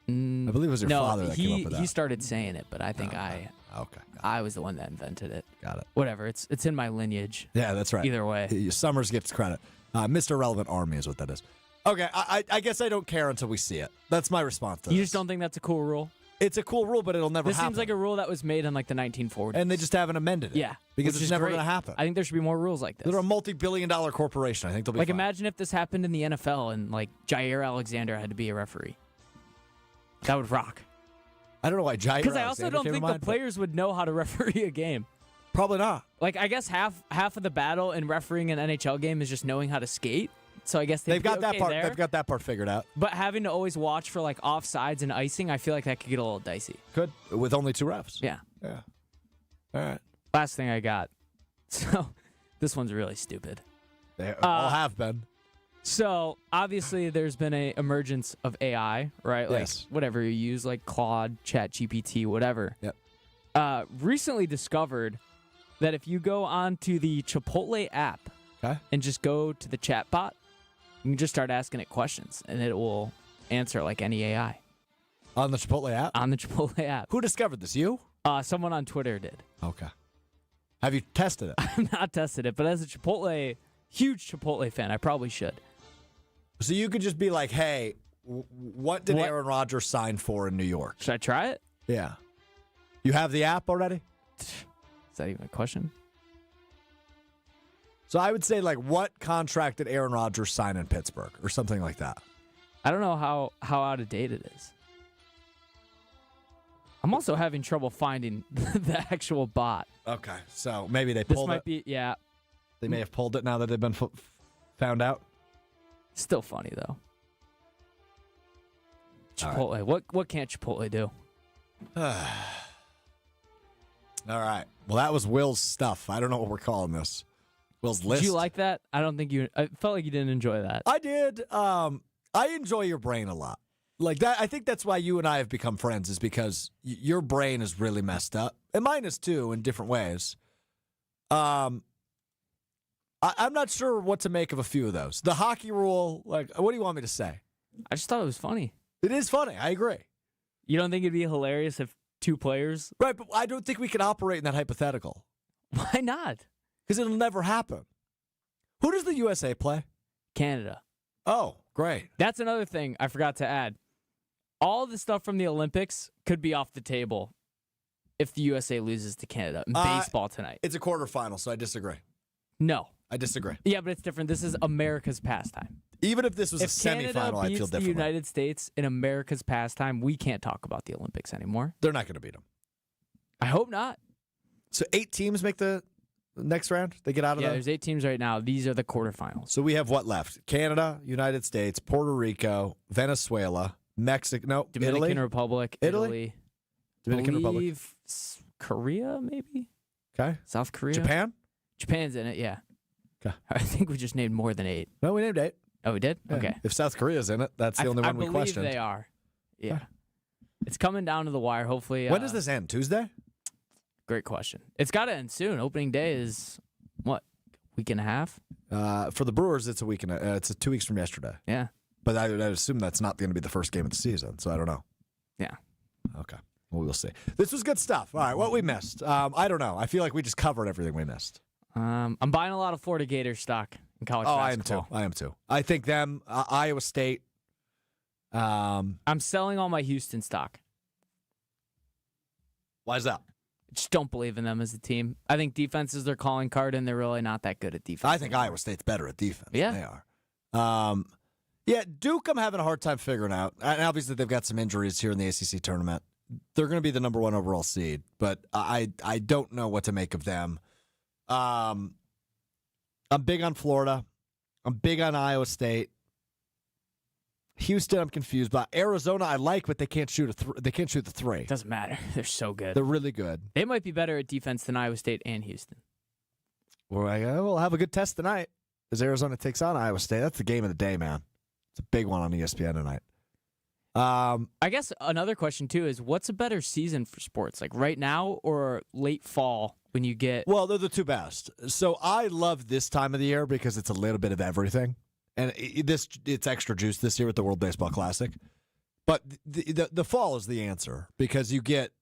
I believe it was your father that came up with that. He started saying it, but I think I was the one that invented it. Got it. Whatever. It's in my lineage. Yeah, that's right. Either way. Sommers gets credit. Mr. Relevant Army is what that is. Okay, I guess I don't care until we see it. That's my response to this. You just don't think that's a cool rule? It's a cool rule, but it'll never happen. This seems like a rule that was made in like the 1940s. And they just haven't amended it. Yeah. Because it's never going to happen. I think there should be more rules like this. They're a multi-billion-dollar corporation. I think they'll be fine. Imagine if this happened in the NFL and like Jair Alexander had to be a referee. That would rock. I don't know why Jair Alexander Because I also don't think the players would know how to referee a game. Probably not. Like, I guess half of the battle in refereeing an NHL game is just knowing how to skate. So I guess they've got that part. There. They've got that part figured out. But having to always watch for like offsides and icing, I feel like that could get a little dicey. Could, with only 2 refs. Yeah. Yeah. All right. Last thing I got. So this one's really stupid. They all have been. So obviously there's been an emergence of AI, right? Like whatever you use, like Claude, ChatGPT, whatever. Yep. Recently discovered that if you go onto the Chipotle app and just go to the chatbot, you can just start asking it questions, and it will answer like any AI. On the Chipotle app? On the Chipotle app. Who discovered this? You? Someone on Twitter did. Okay. Have you tested it? I've not tested it, but as a huge Chipotle fan, I probably should. So you could just be like, hey, what did Aaron Rodgers sign for in New York? Should I try it? Yeah. You have the app already? Is that even a question? So I would say, like, what contract did Aaron Rodgers sign in Pittsburgh or something like that? I don't know how out of date it is. I'm also having trouble finding the actual bot. Okay, so maybe they pulled This might be, yeah. They may have pulled it now that they've been found out. Still funny, though. Chipotle. Right. What can't Chipotle do? All right. Well, that was Will's stuff. I don't know what we're calling this. Will's list. Did you like that? I felt like you didn't enjoy that. I did. I enjoy your brain a lot. Like that. I think that's why you and I have become friends, is because your brain is really messed up. And mine is too, in different ways. I'm not sure what to make of a few of those. The hockey rule, like, what do you want me to say? I just thought it was funny. It is funny. I agree. You don't think it'd be hilarious if two players? Right, but I don't think we can operate in that hypothetical. Why not? Because it'll never happen. Who does the USA play? Canada. Oh, great. That's another thing I forgot to add. All the stuff from the Olympics could be off the table if the USA loses to Canada in baseball tonight. It's a quarterfinal, so I disagree. No. I disagree. Yeah, but it's different. This is America's pastime. Even if this was a semifinal, I'd feel differently. If Canada beats the United States in America's pastime, we can't talk about the Olympics anymore. They're not going to beat them. I hope not. So 8 teams make the next round? They get out of Yeah, there's 8 teams right now. These are the quarterfinals. So we have what left? Canada, United States, Puerto Rico, Venezuela, Mexico, no, Dominican Republic, Italy. Dominican Republic. Korea, maybe? Okay. South Korea. Japan? Japan's in it, yeah. Okay. I think we just named more than 8. No, we named 8. Oh, we did? Yeah. Okay. If South Korea's in it, that's the only one we questioned. I believe they are. Yeah. It's coming down to the wire, hopefully. When does this end? Tuesday? Great question. It's got to end soon. Opening day is, what, week and a half? For the Brewers, it's a week and it's 2 weeks from yesterday. Yeah. But I assume that's not going to be the first game of the season, so I don't know. Yeah. Okay. Well, we'll see. This was good stuff. All right, what we missed. I don't know. I feel like we just covered everything we missed. I'm buying a lot of Florida Gators stock in college basketball. I am too. I think them, Iowa State. I'm selling all my Houston stock. Why is that? I just don't believe in them as a team. I think defense is their calling card, and they're really not that good at defense. I think Iowa State's better at defense. Yeah. They are. Yeah, Duke I'm having a hard time figuring out. And obviously they've got some injuries here in the ACC tournament. They're going to be the number 1 overall seed, but I don't know what to make of them. I'm big on Florida. I'm big on Iowa State. Houston, I'm confused by. Arizona, I like, but they can't shoot they can't shoot the 3. Doesn't matter. They're so good. They're really good. They might be better at defense than Iowa State and Houston. We'll have a good test tonight as Arizona takes on Iowa State. That's the game of the day, man. It's a big one on ESPN tonight. I guess another question, too, is what's a better season for sports? Like right now or late fall when you get... Well, they're the two best. So I love this time of the year because it's a little bit of everything. And it's extra juice this year with the World Baseball Classic. But the fall is the answer because you get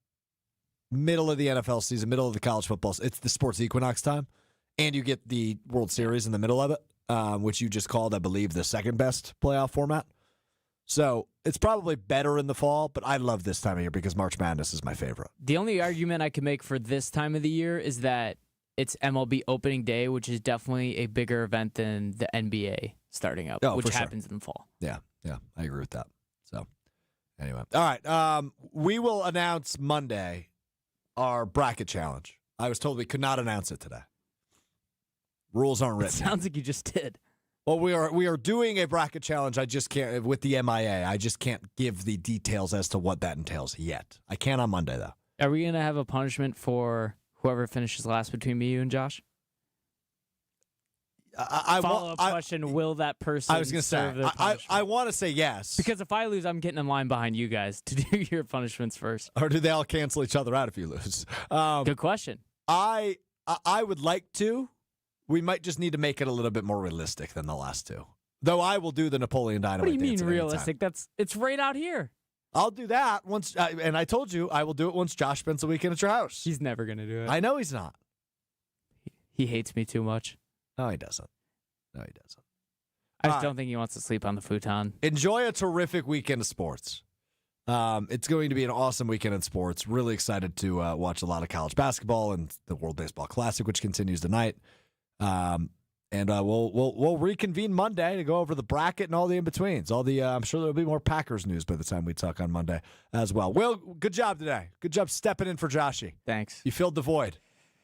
middle of the NFL season, middle of the college football. It's the sports equinox time. And you get the World Series in the middle of it, which you just called, I believe, the second best playoff format. So it's probably better in the fall, but I love this time of year because March Madness is my favorite. The only argument I can make for this time of the year is that it's MLB opening day, which is definitely a bigger event than the NBA starting up, which happens in the fall. Yeah, I agree with that. So anyway, all right, we will announce Monday our bracket challenge. I was told we could not announce it today. Rules aren't written. It sounds like you just did. Well, we are doing a bracket challenge. I just can't with the MIA. I just can't give the details as to what that entails yet. I can on Monday though. Are we gonna have a punishment for whoever finishes last between me, you, and Josh? Follow-up question: will that person? I was going to say. I want to say yes because if I lose, I'm getting in line behind you guys to do your punishments first. Or do they all cancel each other out if you lose? Good question. I would like to. We might just need to make it a little bit more realistic than the last two. Though I will do the Napoleon Dynamite. What do you mean realistic? Anytime. It's right out here. I'll do that once, and I told you I will do it once Josh spends a weekend at your house. He's never going to do it. I know he's not. He hates me too much. No, he doesn't. I just don't think he wants to sleep on the futon. Enjoy a terrific weekend of sports. It's going to be an awesome weekend in sports. Really excited to watch a lot of college basketball and the World Baseball Classic, which continues tonight. And we'll reconvene Monday to go over the bracket and all the in-betweens. I'm sure there'll be more Packers news by the time we talk on Monday as well. Will, good job today. Good job stepping in for Joshy. Thanks. You filled the void.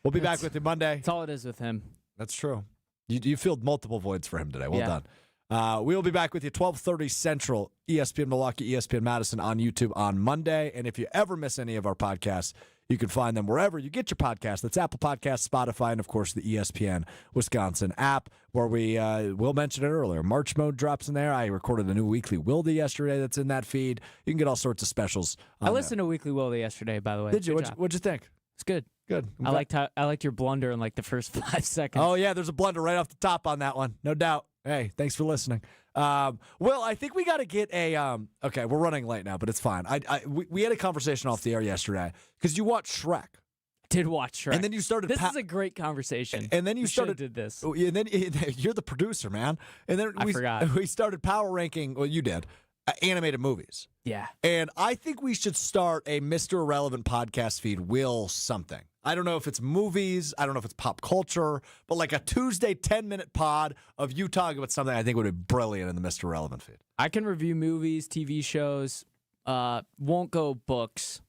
We'll be back with you Monday. That's all it is with him. That's true. You filled multiple voids for him today. Well done. We'll be back with you 12:30 Central, ESPN Milwaukee, ESPN Madison on YouTube on Monday. And if you ever miss any of our podcasts, you can find them wherever you get your podcasts. That's Apple Podcasts, Spotify, and, of course, the ESPN Wisconsin app, where Will mentioned it earlier. March Mode drops in there. I recorded a new Weekly Wilde yesterday that's in that feed. You can get all sorts of specials. I listened to Weekly Wilde yesterday, by the way. Did you? What'd you think? It's good. Good. I liked your blunder in like the first 5 seconds. Oh, yeah, there's a blunder right off the top on that one. No doubt. Hey, thanks for listening. Will, I think we got to get a okay, we're running late now, but it's fine. We had a conversation off the air yesterday because you watched Shrek. Did watch Shrek. And then you started This is a great conversation. And then you started did this. And then you're the producer, man. And then I forgot. We started power ranking, well, you did. Animated movies. Yeah. And I think we should start a Mr. Irrelevant podcast feed, Will something. I don't know if it's movies. I don't know if it's pop culture. But like a Tuesday 10-minute pod of you talking about something I think would be brilliant in the Mr. Irrelevant feed. I can review movies, TV shows. Won't go books.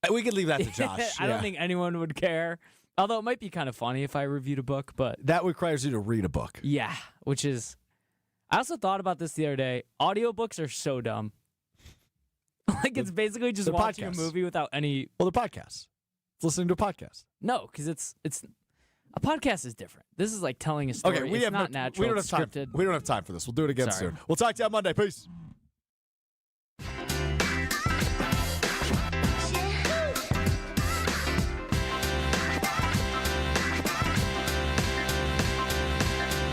We could leave that to Josh. I don't think anyone would care. Although it might be kind of funny if I reviewed a book. But that requires you to read a book. Yeah, which is... I also thought about this the other day. Audiobooks are so dumb. Like, it's basically just watching a movie without any... Well, they're podcasts. It's listening to a podcast. No, because it's a podcast is different. This is like telling a story. Okay, it's not natural. We don't have time. Scripted. We don't have time for this. We'll do it again soon. We'll talk to you on Monday. Peace.